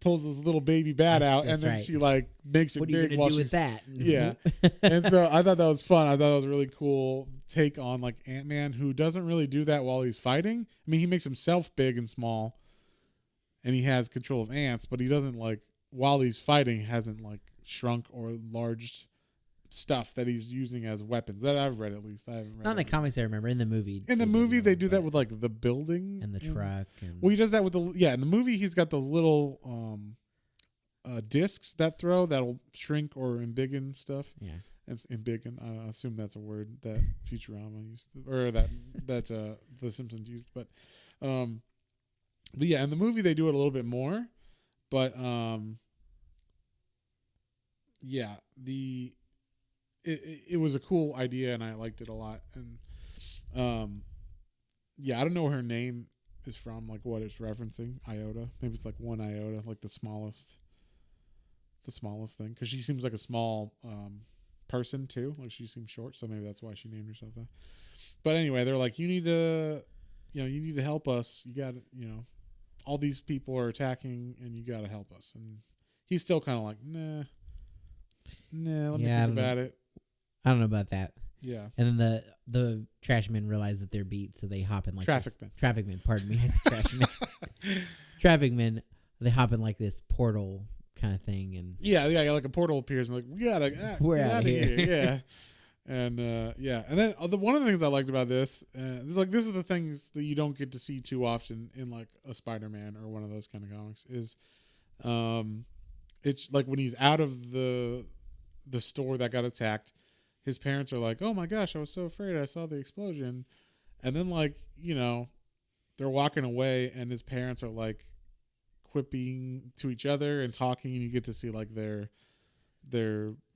pulls this little baby bat out and then right. she like makes it what big. What are you going to do with that? Yeah. And so I thought that was fun. I thought that was a really cool take on like Ant-Man, who doesn't really do that while he's fighting. I mean, he makes himself big and small and he has control of ants, but he doesn't like, while he's fighting, hasn't like shrunk or enlarged stuff that he's using as weapons that I've read. At least I haven't read. Not in the comics I remember. In the movie. In the movie they do that with like the building and the truck. Well, he does that with in the movie he's got those little discs that'll shrink or embiggen stuff. Yeah. It's embiggen. I assume that's a word that Futurama used to, or that the Simpsons used. But yeah, in the movie they do it a little bit more. But yeah, it was a cool idea and I liked it a lot. And yeah, I don't know where her name is from, like what it's referencing. Iota, maybe it's like one iota, like the smallest thing, because she seems like a small person too. Like she seems short, so maybe that's why she named herself that. But anyway, they're like, you need to help us. You got all these people are attacking, and you got to help us. And he's still kind of like, nah. Let me think about it. I don't know about that. Yeah. And then the trash men realize that they're beat, so they hop in like traffic men. Pardon me, trash men. Traffic men. They hop in like this portal kind of thing, and yeah, like a portal appears, and like we gotta we're get out of here. Yeah. And and then one of the things I liked about this is the things that you don't get to see too often in like a Spider-Man or one of those kind of comics is, it's like when he's out of the store that got attacked, his parents are like, oh my gosh, I was so afraid, I saw the explosion. And then like, they're walking away and his parents are like quipping to each other and talking, and you get to see like their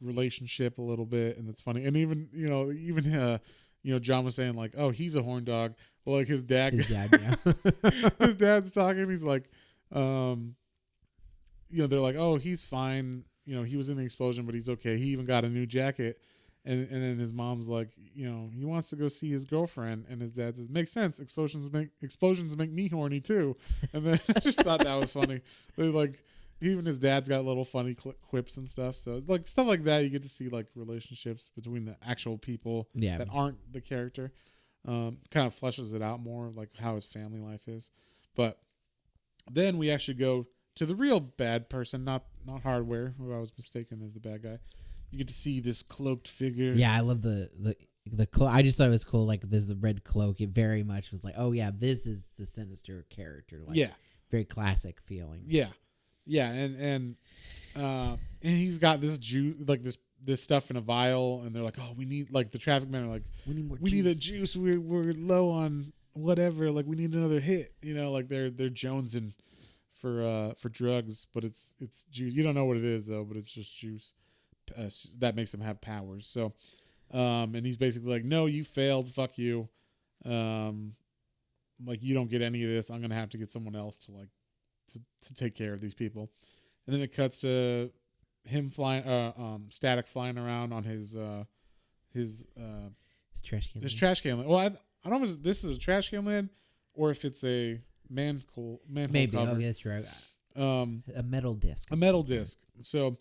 relationship a little bit, and it's funny. And even John was saying like, oh, he's a horn dog. Well, like his dad yeah. His dad's talking, he's like, they're like, oh, he's fine, he was in the explosion but he's okay, he even got a new jacket. And then his mom's like, he wants to go see his girlfriend, and his dad says, makes sense, explosions make me horny too. And then I just thought that was funny. They like, even his dad's got little funny quips and stuff. So like stuff like that, you get to see like relationships between the actual people that aren't the character. Kind of fleshes it out more, like how his family life is. But then we actually go to the real bad person, not Hardware, who I was mistaken as the bad guy. You get to see this cloaked figure. Yeah, I love the cloak. I just thought it was cool. Like there's the red cloak. It very much was like, oh yeah, this is the Sinister character. Like, very classic feeling. Yeah, and he's got this like this stuff in a vial, and they're like, oh, we need, like the traffic men are like, we need more. We need a juice. We're low on whatever. Like we need another hit. Like they're jonesing for drugs, but it's juice. You don't know what it is though, but it's just juice. That makes him have powers. So, and he's basically like, no, you failed. Fuck you. Like you don't get any of this. I'm going to have to get someone else to like, to take care of these people. And then it cuts to him flying, Static flying around on his trash can. His trash can. Well, I don't know if this is a trash can lid or if it's a manhole Maybe. cover. Oh, that's right. A metal disc. A metal disc. So,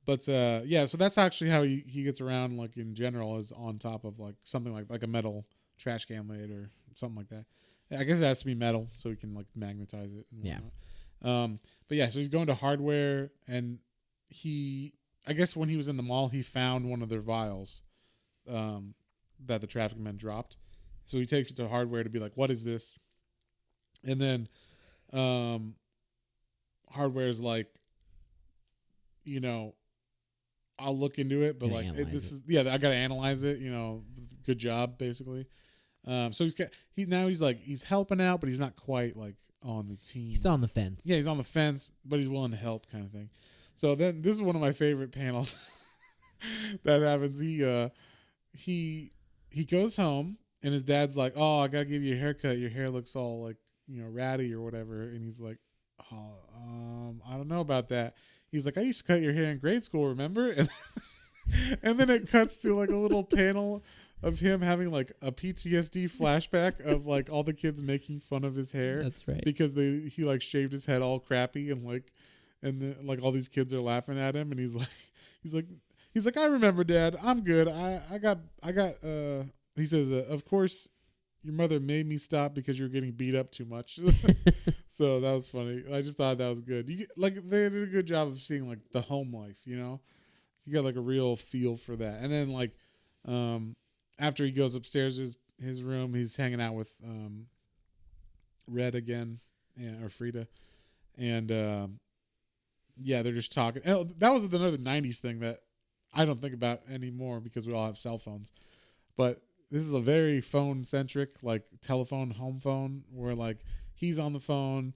but so that's actually how he gets around, like in general, is on top of like something like a metal trash can lid or something like that. I guess it has to be metal so he can like magnetize it. And whatnot. But yeah, so he's going to hardware, and I guess when he was in the mall, he found one of their vials that the traffic men dropped. So he takes it to hardware to be like, what is this? And then hardware's like, I'll look into it, but like I got to analyze it. Good job, basically. So he's helping out, but he's not quite like on the team. He's on the fence. Yeah, he's on the fence, but he's willing to help, kind of thing. So then this is one of my favorite panels that happens. He goes home, and his dad's like, "Oh, I gotta give you a haircut. Your hair looks all like ratty or whatever." And he's like, "Oh, I don't know about that." He's like, "I used to cut your hair in grade school, remember?" And then it cuts to like a little panel of him having like a PTSD flashback of like all the kids making fun of his hair. That's right. Because he like shaved his head all crappy and then all these kids are laughing at him, and he's like, "I remember, Dad. I'm good. I got he says, "Of course your mother made me stop because you were getting beat up too much." So that was funny. I just thought that was good. They did a good job of seeing like the home life, You got like a real feel for that. And then like after he goes upstairs to his room, he's hanging out with Red again, or Frida. And they're just talking. Oh, that was another 90s thing that I don't think about anymore because we all have cell phones. But this is a very phone-centric, like telephone, home phone, where like he's on the phone,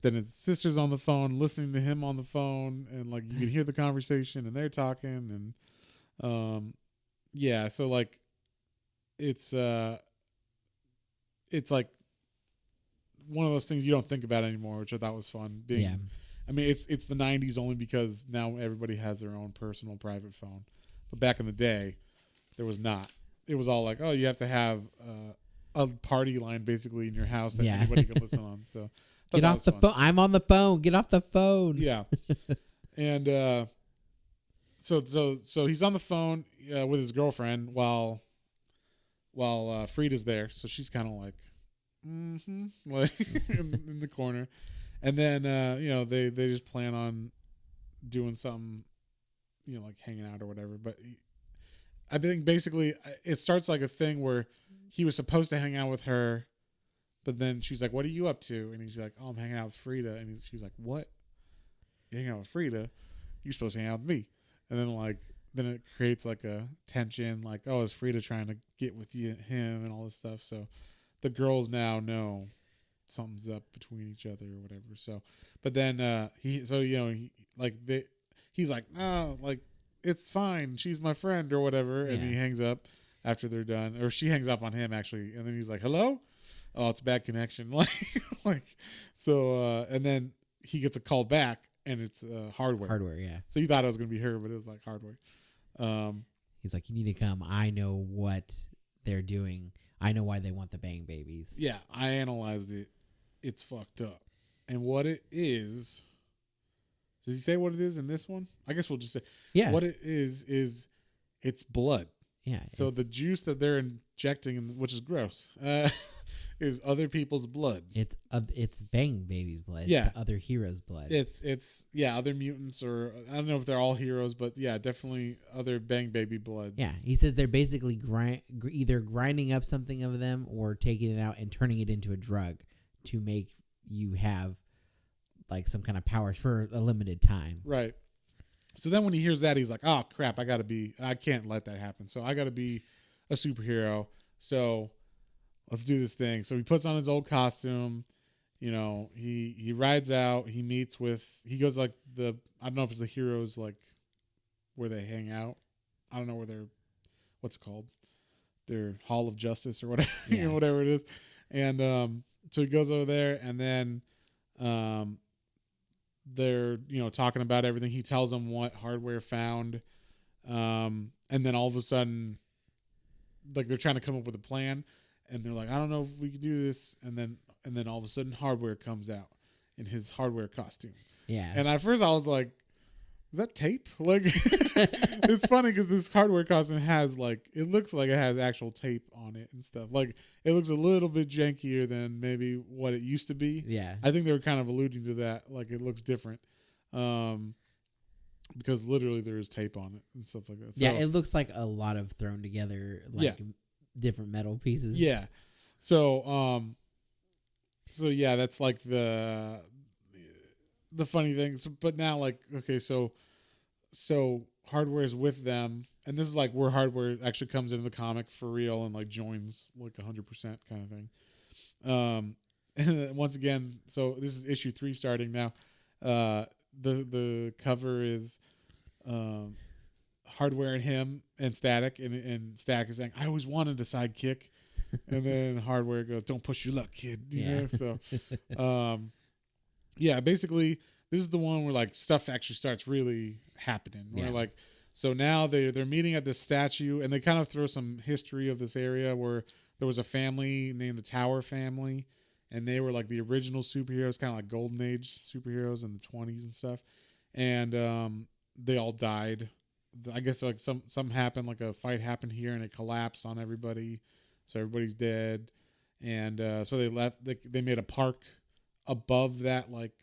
then his sister's on the phone, listening to him on the phone, and like you can hear the conversation, and they're talking, and so like it's like one of those things you don't think about anymore, which I thought was fun. I mean, it's the 90s only because now everybody has their own personal private phone, but back in the day, there was not. It was all like, oh, you have to have a party line basically in your house that anybody can listen on. So get off the phone. I'm on the phone. Get off the phone. Yeah. And so he's on the phone with his girlfriend while Frida's there. So she's kind of like, like in the corner. And then they just plan on doing something, like hanging out or whatever. But I think basically it starts like a thing where he was supposed to hang out with her, but then she's like, "What are you up to?" And he's like, "Oh, I'm hanging out with Frida." And she's like, "What? You hang out with Frida? You're supposed to hang out with me." And then it creates like a tension, like, "Oh, is Frida trying to get with him and all this stuff?" So the girls now know something's up between each other or whatever. So, but then he's like, "No, like it's fine. She's my friend or whatever." And he hangs up after they're done, or she hangs up on him actually. And then he's like, "Hello?" "Oh, it's a bad connection." And then he gets a call back, and it's hardware. Hardware, yeah. So you thought it was going to be her, but it was like hardware. He's like, "You need to come. I know what they're doing. I know why they want the bang babies." Yeah, I analyzed it. It's fucked up. And what it is... Does he say what it is in this one? I guess we'll just say... Yeah. What it is it's blood. Yeah. So the juice that they're injecting, which is gross, is other people's blood. It's bang baby's blood. Yeah. It's other heroes' blood. It's other mutants, or I don't know if they're all heroes, but yeah, definitely other bang baby blood. Yeah. He says they're basically either grinding up something of them or taking it out and turning it into a drug to make you have like some kind of powers for a limited time. Right. So then when he hears that, he's like, "Oh crap, I can't let that happen. So I gotta be a superhero. So let's do this thing." So he puts on his old costume, he rides out, he goes like I don't know if it's the heroes, like where they hang out. I don't know where what's it called? Their Hall of Justice or whatever, whatever it is. And so he goes over there, and then they're talking about everything. He tells them what hardware found, and then all of a sudden, like they're trying to come up with a plan, and they're like, "I don't know if we can do this," and then all of a sudden hardware comes out in his hardware costume. Yeah. And at first I was like, is that tape? Like, it's funny because this hardware costume has like, it looks like it has actual tape on it and stuff. Like, it looks a little bit jankier than maybe what it used to be. Yeah. I think they were kind of alluding to that. Like, it looks different. Because literally there is tape on it and stuff like that. So, Yeah, it looks like a lot of thrown together, like different metal pieces. Yeah. So, yeah, that's like the funny thing. So, but now, like, okay, so hardware is with them, and this is like where hardware actually comes into the comic for real and like joins like 100% kind of thing. And once again, so this is issue 3 starting now. The cover is hardware and him and Static, and Static is saying, "I always wanted a sidekick," and then hardware goes, "Don't push your luck, kid." You know? So, yeah, basically this is the one where like stuff actually starts really happening. Where like, so now they're meeting at this statue, and they kind of throw some history of this area where there was a family named the Tower family, and they were like the original superheroes, kind of like Golden Age superheroes in the 20s and stuff. And they all died. I guess like some happened, like a fight happened here, and it collapsed on everybody, so everybody's dead. And so they left. They made a park above that like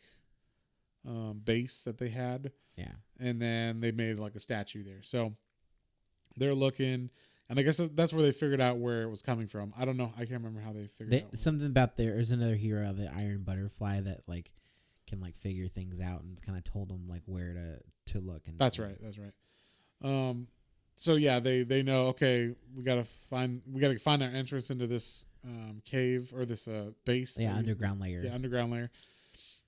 base that they had. Yeah. And then they made like a statue there. So they're looking, and I guess that's where they figured out where it was coming from. I don't know. I can't remember how they figured out. Something about there's another hero, the Iron Butterfly, that like can like figure things out, and kind of told them like where to look. And That's right. So yeah, they know, okay, we gotta find our entrance into this cave or this base. Yeah, underground layer. Yeah, underground layer.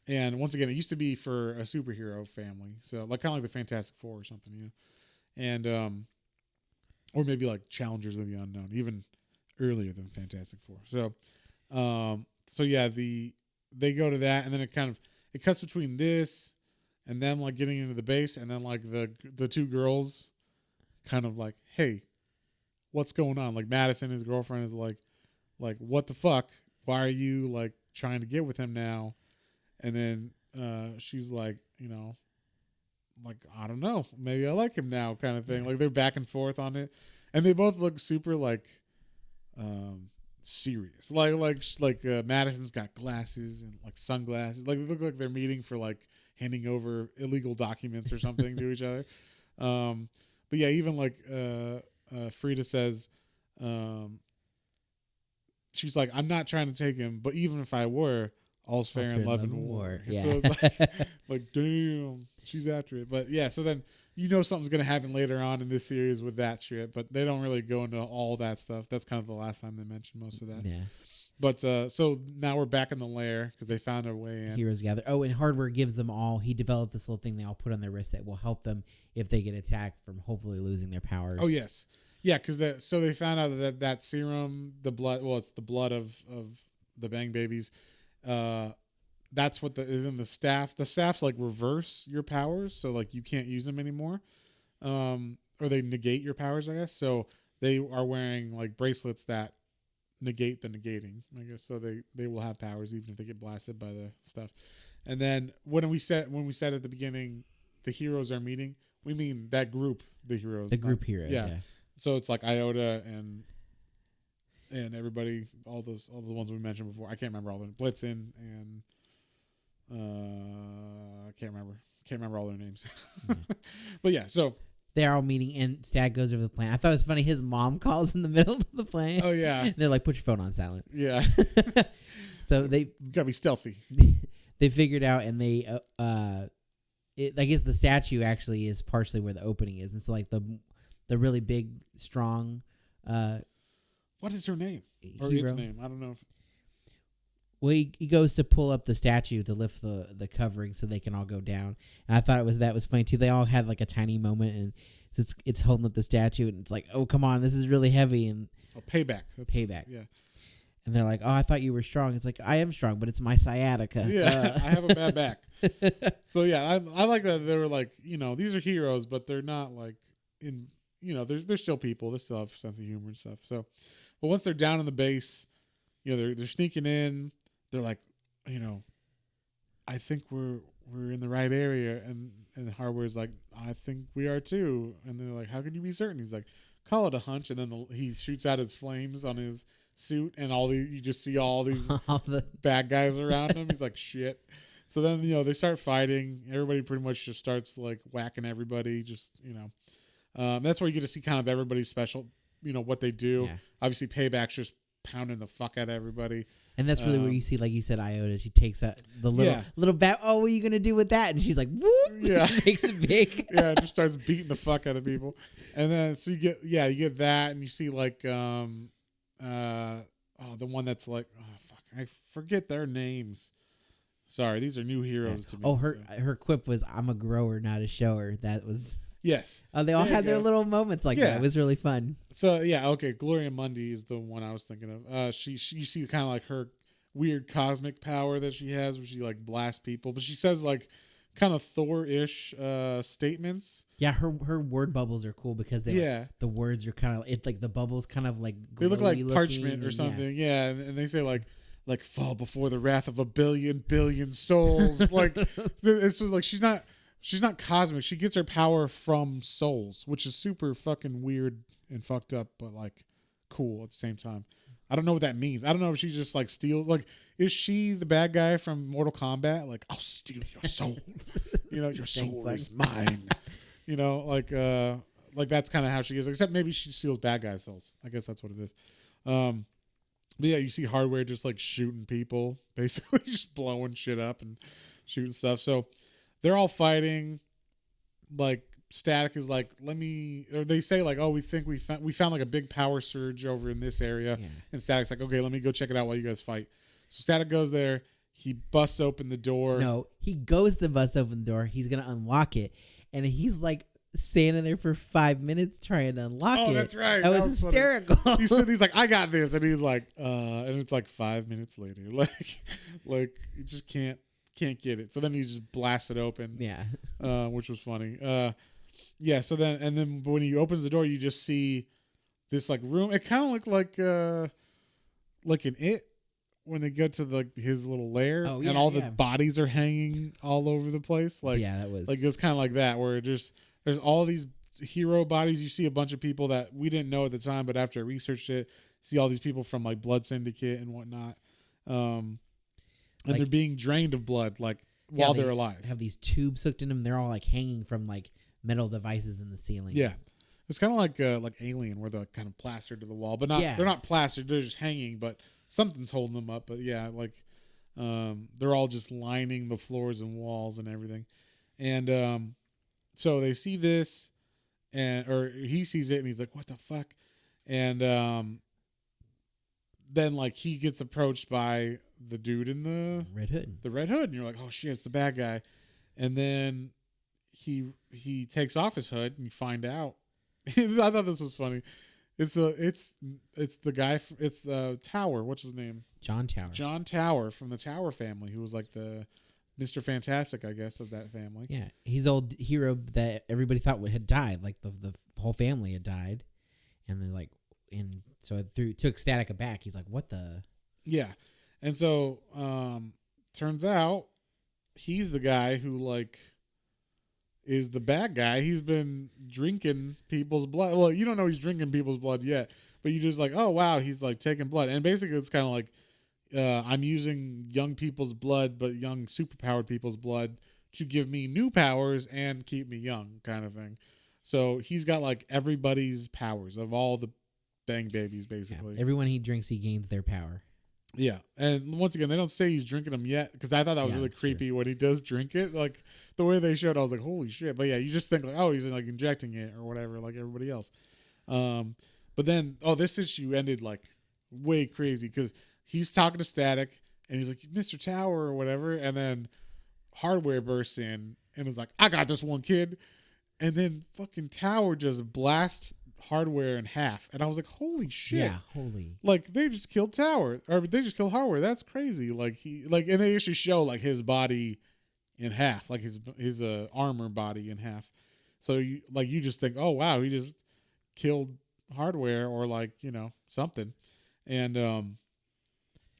And once again, it used to be for a superhero family, so like kind of like the Fantastic Four or something, you know, and or maybe like Challengers of the Unknown, even earlier than Fantastic Four. So yeah, they go to that, and then it cuts between this and them like getting into the base, and then like the two girls kind of like, hey, what's going on? Like Madison, his girlfriend, is like what the fuck? Why are you like trying to get with him now? And then she's like, you know, like, I don't know, maybe I like him now, kind of thing. Like they're back and forth on it, and they both look super like serious. Like Madison's got glasses and like sunglasses. Like they look like they're meeting for like handing over illegal documents or something to each other. But yeah, even like Frida says, she's like, I'm not trying to take him, but even if I were, all's fair in love and war. Yeah. So it's like, damn, she's after it. But yeah, so then you know something's gonna happen later on in this series with that shit, but they don't really go into all that stuff. That's kind of the last time they mentioned most of that. Yeah. But so now we're back in the lair because they found their way in. Heroes gather. Oh, and hardware gives them all. He developed this little thing they all put on their wrist that will help them if they get attacked from hopefully losing their powers. Oh yes, yeah, because so they found out that serum, the blood. Well, it's the blood of the Bang Babies. That's what is in the staff. The staffs like reverse your powers, so like you can't use them anymore, or they negate your powers, I guess. So they are wearing like bracelets that negate the negating, I guess. So they will have powers even if they get blasted by the stuff. And then when we said at the beginning, the heroes are meeting, we mean that group, the heroes, the group heroes. Yeah. So it's like Iota and everybody, all the ones we mentioned before. I can't remember all their Blitzen and I can't remember all their names. But yeah, so they're all meeting, and Stag goes over the plan. I thought it was funny. His mom calls in the middle of the plan. Oh yeah, and they're like, "Put your phone on silent." Yeah. So they gotta be stealthy. They figured out, and they I guess the statue actually is partially where the opening is, and so like the really big, strong. What is her name? Or hero? its name? I don't know. Well, he goes to pull up the statue to lift the covering so they can all go down. And I thought that was funny too. They all had like a tiny moment, and it's holding up the statue, and it's like, oh, come on, this is really heavy. And payback. Payback. Yeah. And they're like, oh, I thought you were strong. It's like, I am strong, but it's my sciatica. Yeah, I have a bad back. So yeah, I like that they were like, you know, these are heroes, but they're not like in, you know, they're still people. They still have a sense of humor and stuff. So, but once they're down in the base, you know, they're sneaking in. They're like, you know, I think we're we're in the right area, and Hardware's like, I think we are too, and they're like, how can you be certain? He's like, call it a hunch, and then he shoots out his flames on his suit, and you just see all these bad guys around him. He's like, shit. So then, they start fighting. Everybody pretty much just starts like whacking everybody. Just, that's where you get to see kind of everybody's special, what they do. Yeah. Obviously, Payback's just pounding the fuck out of everybody. And that's really where you see, like you said, Iota. She takes out the little bat. Oh, what are you gonna do with that? And she's like, whoop. Yeah, makes it big. Yeah, just starts beating the fuck out of people. And then so you get that, and you see like the one that's like, oh fuck, I forget their names. Sorry, these are new heroes to me. Oh, her quip was, "I'm a grower, not a shower." That was. Yes. They all had their little moments like that. It was really fun. So, okay. Gloria Mundi is the one I was thinking of. You see kind of like her weird cosmic power that she has where she like blasts people. But she says like kind of Thor-ish statements. Yeah, her word bubbles are cool because the words are kind of, it's like the bubbles kind of like they look like parchment or something. Yeah, and they say like fall before the wrath of a billion souls. Like it's just like she's not cosmic. She gets her power from souls, which is super fucking weird and fucked up, but like cool at the same time. I don't know what that means. I don't know if she just like steals. Like, is she the bad guy from Mortal Kombat? Like, I'll steal your soul. Your soul is mine. Like that's kind of how she is. Except maybe she steals bad guy souls. I guess that's what it is. But yeah, you see Hardware just like shooting people, basically just blowing shit up and shooting stuff. So they're all fighting. Like Static is like, or they say like, oh, we think we found like a big power surge over in this area. Yeah. And Static's like, okay, let me go check it out while you guys fight. So Static goes there. He busts open the door. No, he goes to bust open the door. He's going to unlock it. And he's like standing there for 5 minutes trying to unlock it. Oh, that's right. That was hysterical. He's like, I got this. And he's like, and it's like 5 minutes later. Like you just can't get it. So then he just blasts it open. Yeah. Which was funny. Yeah. So then when he opens the door, you just see this like room. It kind of looked like an It when they get to his little lair, and all the bodies are hanging all over the place. Like, yeah, that was like, it was kind of like that where there's all these hero bodies. You see a bunch of people that we didn't know at the time, but after I researched it, see all these people from like Blood Syndicate and whatnot. And they're being drained of blood, like while they're alive. Have these tubes hooked in them. They're all like hanging from like metal devices in the ceiling. Yeah, it's kind of like Alien, where they're kind of plastered to the wall, but they're not plastered. They're just hanging, but something's holding them up. But yeah, like they're all just lining the floors and walls and everything. And so they see this, or he sees it, and he's like, "What the fuck?" And then like he gets approached by the dude in the red hood, and you're like, oh shit, it's the bad guy. And then he takes off his hood, and you find out. I thought this was funny. It's the guy. It's Tower. What's his name? John Tower. John Tower from the Tower family, who was like the Mr. Fantastic, I guess, of that family. Yeah, he's the old hero that everybody thought had died. Like the whole family had died, and they're like, and so it took Static aback. He's like, what the? Yeah. And so, turns out he's the guy who like is the bad guy. He's been drinking people's blood. Well, you don't know he's drinking people's blood yet, but you just like, oh wow, he's like taking blood. And basically it's kind of like, I'm using young people's blood, but young superpowered people's blood to give me new powers and keep me young, kind of thing. So he's got like everybody's powers of all the Bang Babies, basically. Yeah, everyone he drinks, he gains their power. Yeah, and once again, they don't say he's drinking them yet, because I thought that was really creepy when he does drink it. Like the way they showed, I was like, "Holy shit!" But yeah, you just think like, "Oh, he's like injecting it or whatever," like everybody else. But then, this issue ended like way crazy because he's talking to Static and he's like, "Mr. Tower" or whatever, and then Hardware bursts in and was like, "I got this one, kid," and then fucking Tower just blasts Hardware in half, and I was like, holy shit. Yeah, holy. Like they just killed Tower, or they just killed Hardware. That's crazy. Like and they actually show like his body in half, like his armor body in half. So you just think, oh wow, he just killed Hardware or like, something. And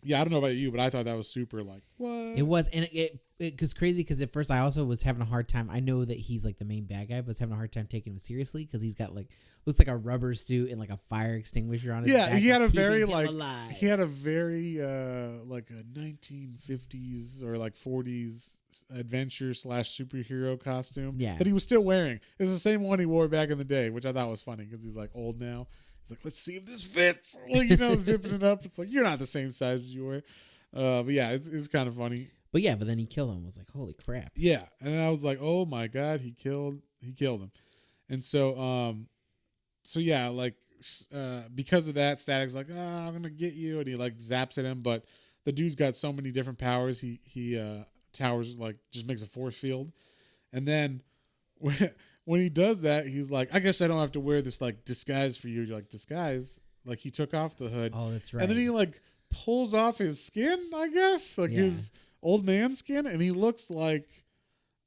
Yeah, I don't know about you, but I thought that was super like, what? It was, and it was crazy because at first I also was having a hard time. I know that he's like the main bad guy, but I was having a hard time taking him seriously because he's got like looks like a rubber suit and like a fire extinguisher on his back. He had a very alive. he had a very like a 1950s or like 40s adventure / superhero costume. Yeah, that he was still wearing. It's the same one he wore back in the day, which I thought was funny because he's like old now. He's like, let's see if this fits. Like, zipping it up. It's like, you're not the same size as you were. But yeah, it's kind of funny. But then he killed him. I was like, holy crap. Yeah, and I was like, oh my god, he killed him. And so yeah, like because of that, Static's like, I'm gonna get you, and he like zaps at him. But the dude's got so many different powers. He towers like just makes a force field, and then when he does that, he's like, I guess I don't have to wear this like disguise for you. You're like, disguise? Like he took off the hood. Oh, that's right. And then he like pulls off his skin, I guess, like his old man skin, and he looks like,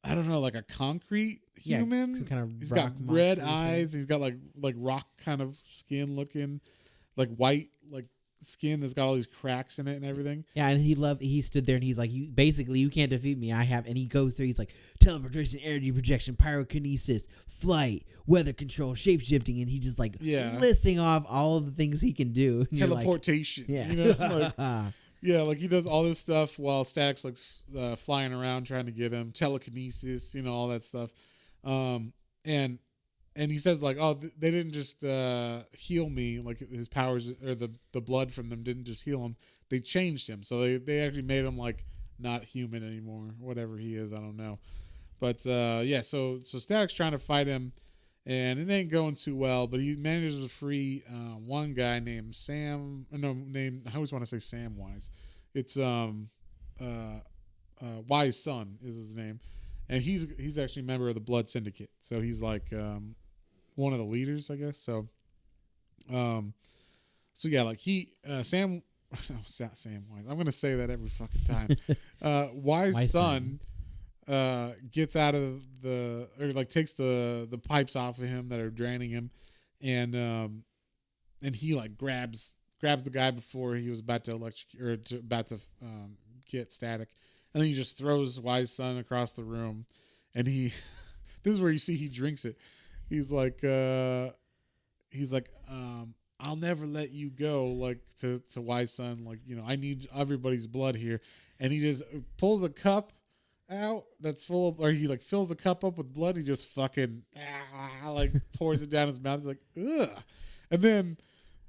I don't know, like a concrete human. Some kind of he's got red eyes. He's got like rock kind of skin looking, like white like skin that's got all these cracks in it and everything. Yeah, and he stood there and he's like, you can't defeat me. I have, and he goes through, he's like, teleportation, energy projection, pyrokinesis, flight, weather control, shape shifting, and he just like listing off all of the things he can do. Teleportation. Like, yeah, like he does all this stuff while Static's like flying around trying to get him. Telekinesis, all that stuff. And he says like, oh, they didn't just heal me, like his powers or the blood from them didn't just heal him. They changed him, so they actually made him like not human anymore, whatever he is. I don't know, but so Static's trying to fight him, and it ain't going too well. But he manages to free one guy named Sam. I always want to say Samwise. It's Wise Son is his name, and he's actually a member of the Blood Syndicate. So he's like one of the leaders, I guess. So yeah, like Sam. Samwise. I'm gonna say that every fucking time. Wise Son gets out of takes the pipes off of him that are draining him, and he like grabs the guy before he was about to get Static, and then he just throws Wise Son across the room, and this is where you see he drinks it. He's like I'll never let you go, like to Wise Son, like, I need everybody's blood here. And he just pulls a cup out that's full of, or he like fills the cup up with blood. He just fucking like pours it down his mouth. He's like, ugh. And then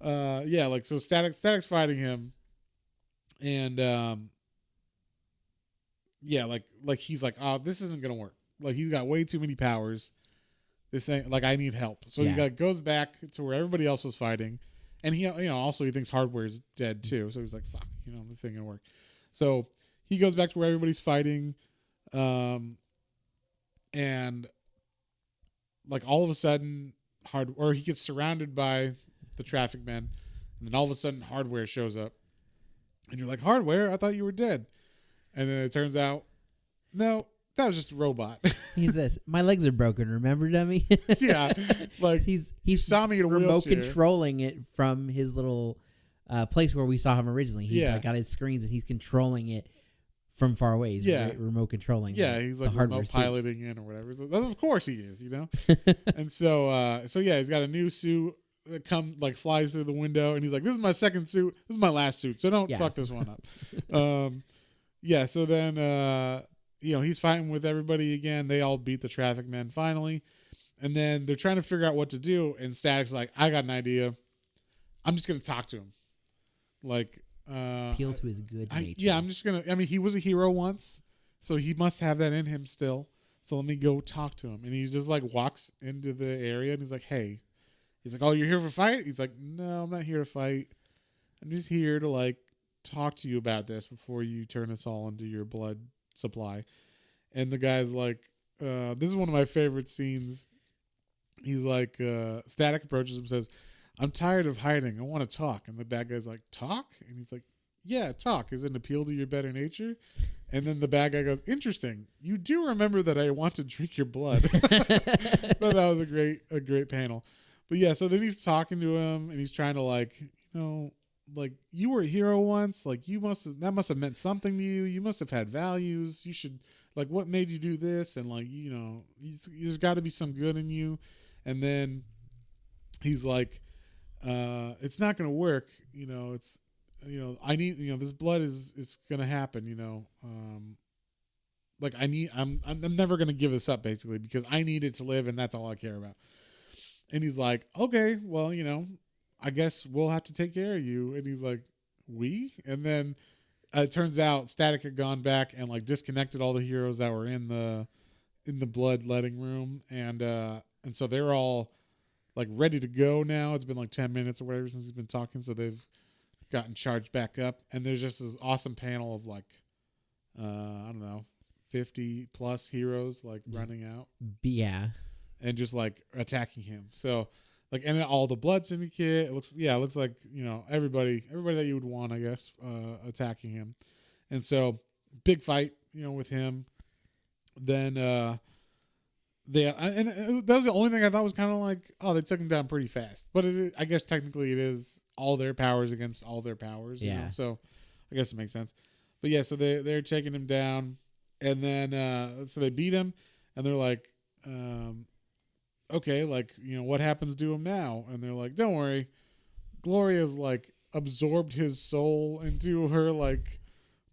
so Static's fighting him, and like he's like, oh, this isn't gonna work. Like he's got way too many powers. This ain't, like, I need help. So he goes back to where everybody else was fighting, and he also he thinks Hardware's dead too. So he's like, fuck, this ain't gonna work. So he goes back to where everybody's fighting, and like all of a sudden he gets surrounded by the traffic men, and then all of a sudden Hardware shows up, and you're like, Hardware, I thought you were dead. And then it turns out, no, that was just a robot. He's this. My legs are broken. Remember, dummy? Yeah, like he saw me in a remote wheelchair. Controlling it from his little place where we saw him originally. He's like got his screens and he's controlling it from far away. He's remote controlling. Yeah, he's like remote piloting it or whatever. So, of course he is, And so he's got a new suit that flies through the window, and he's like, "This is my second suit. This is my last suit. So don't fuck this one up." So then. He's fighting with everybody again. They all beat the traffic men finally. And then they're trying to figure out what to do. And Static's like, I got an idea. I'm just going to talk to him. Like, appeal to his good nature. I'm just going to, he was a hero once, so he must have that in him still. So let me go talk to him. And he just like walks into the area and he's like, hey. He's like, oh, you're here for a fight? He's like, no, I'm not here to fight. I'm just here to like talk to you about this before you turn us all into your blood supply. And the guy's like, this is one of my favorite scenes. He's like, Static approaches him and says, I'm tired of hiding. I want to talk. And the bad guy's like, talk? And he's like, yeah, talk. Is it an appeal to your better nature? And then the bad guy goes, interesting. You do remember that I want to drink your blood. But that was a great panel. But yeah, so then he's talking to him and he's trying to like you were a hero once. Like that must have meant something to you. You must have had values. You should like what made you do this, and like there's got to be some good in you. And then he's like, it's not gonna work. It's I need this blood it's gonna happen. Like I'm never gonna give this up basically because I need it to live and that's all I care about. And he's like, okay, well, I guess we'll have to take care of you. And he's like, and then it turns out Static had gone back and like disconnected all the heroes that were in the bloodletting room, and so they're all like ready to go now. It's been like 10 minutes or whatever since he's been talking, so they've gotten charged back up, and there's just this awesome panel of like I don't know, 50 plus heroes like running out, and just like attacking him. So like, and then all the blood syndicate, it looks like everybody that you would want, I guess, attacking him. And so big fight with him. Then that was the only thing I thought was kind of like, oh, they took him down pretty fast. But I guess technically it is all their powers against all their powers. So I guess it makes sense. But yeah, so they're taking him down, and then so they beat him, and they're like, okay, like what happens to him now? And they're like, don't worry, Gloria's like absorbed his soul into her like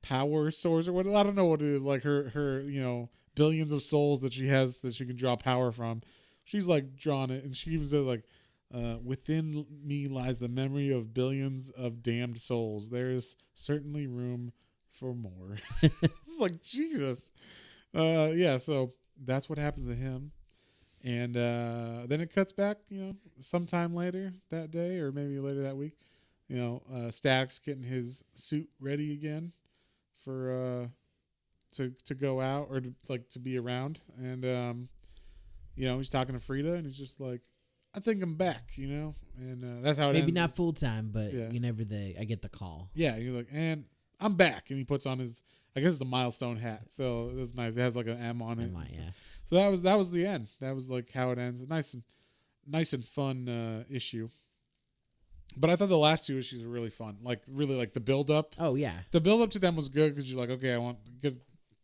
power source or what, I don't know what it is, like her billions of souls that she has that she can draw power from. She's like drawn it, and she even says like, within me lies the memory of billions of damned souls. There is certainly room for more. It's like, Jesus. So that's what happens to him. And then it cuts back, sometime later that day or maybe later that week, Static's getting his suit ready again for to go out or to be around. And he's talking to Frida, and he's just like, I think I'm back, and that's how it ends. Maybe not full time, but whenever I get the call. Yeah, he's like, and I'm back, and he puts on his, I guess it's the Milestone hat, so that's nice. It has like an M on it. So that was the end. That was like how it ends. Nice and fun issue. But I thought the last two issues were really fun. Like really like the build up. Oh yeah. The build up to them was good because you're like, okay, I want to get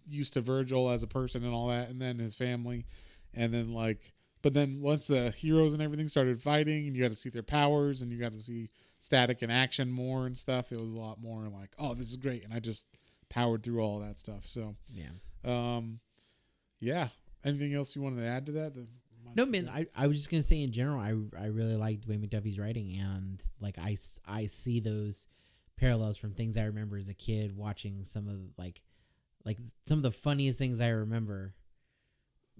used to Virgil as a person and all that, and then his family, and then like, but then once the heroes and everything started fighting, and you got to see their powers, and you got to see Static in action more and stuff, it was a lot more like, oh, this is great, and I just powered through all that stuff. So yeah. Anything else you wanted to add to that? No, man. I was just gonna say in general, I really like Dwayne McDuffie's writing, and like I see those parallels from things I remember as a kid watching some of like some of the funniest things I remember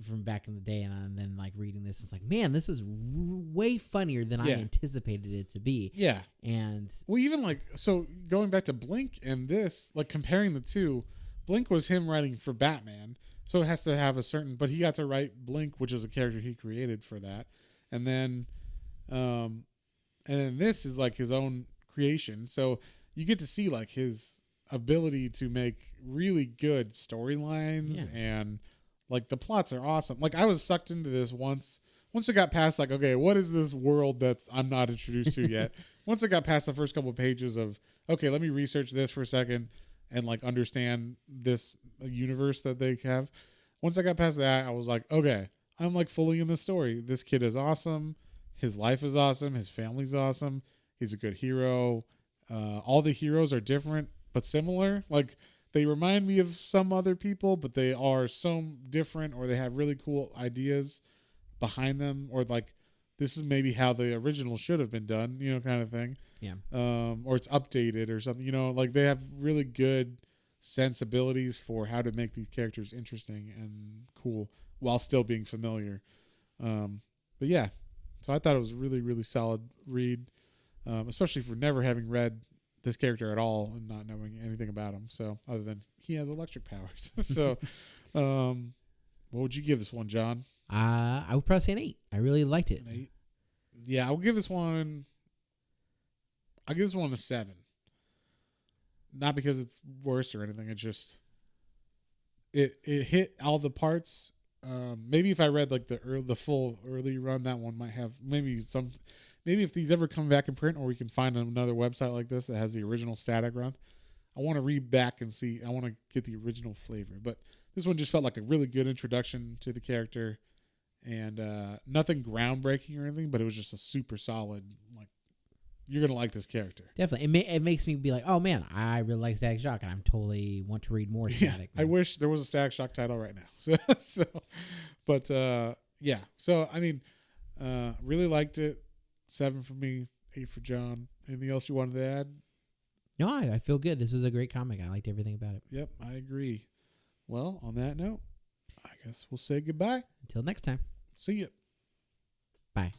from back in the day, and then like reading this, it's like, man, this was way funnier than I anticipated it to be. Yeah, and well, even like so going back to Blink and this, like comparing the two, Blink was him writing for Batman. So it has to have a certain, but he got to write Blink, which is a character he created for that, and then this is like his own creation. So you get to see like his ability to make really good storylines, and like the plots are awesome. Like I was sucked into this once it got past like, okay, what is this world that's I'm not introduced to yet? Once it got past the first couple of pages of, okay, let me research this for a second and like understand this universe that they have. Once I got past that, I was like, okay, I'm like fully in the story. This kid is awesome. His life is awesome. His family's awesome. He's a good hero. All the heroes are different but similar. Like they remind me of some other people, but they are so different, or they have really cool ideas behind them, or like this is maybe how the original should have been done, kind of thing. Yeah. Or it's updated or something, like they have really good sensibilities for how to make these characters interesting and cool while still being familiar. But yeah, so I thought it was a really, really solid read, especially for never having read this character at all and not knowing anything about him. So other than he has electric powers. So, what would you give this one, John? I would probably say an 8. I really liked it. An 8. Yeah, I'll give this one a 7. Not because it's worse or anything. It just it hit all the parts maybe if I read like the full early run, that one might have maybe if these ever come back in print, or we can find another website like this that has the original Static run. I want to read back and see. I want to get the original flavor, but this one just felt like a really good introduction to the character, and nothing groundbreaking or anything, but it was just a super solid. Like, you're gonna like this character. Definitely, it makes me be like, oh man, I really like Static Shock, and I'm totally want to read more Static. I wish there was a Static Shock title right now. But yeah. So I mean, really liked it. 7 for me, 8 for John. Anything else you wanted to add? No, I feel good. This was a great comic. I liked everything about it. Yep, I agree. Well, on that note, I guess we'll say goodbye. Until next time. See ya. Bye.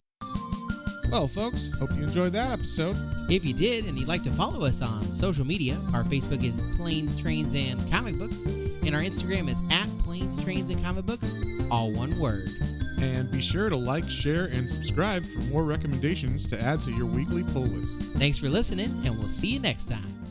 Well, folks, hope you enjoyed that episode. If you did and you'd like to follow us on social media, our Facebook is Planes, Trains, and Comic Books, and our Instagram is @Planes, Trains, and Comic Books, all one word. And be sure to like, share, and subscribe for more recommendations to add to your weekly pull list. Thanks for listening, and we'll see you next time.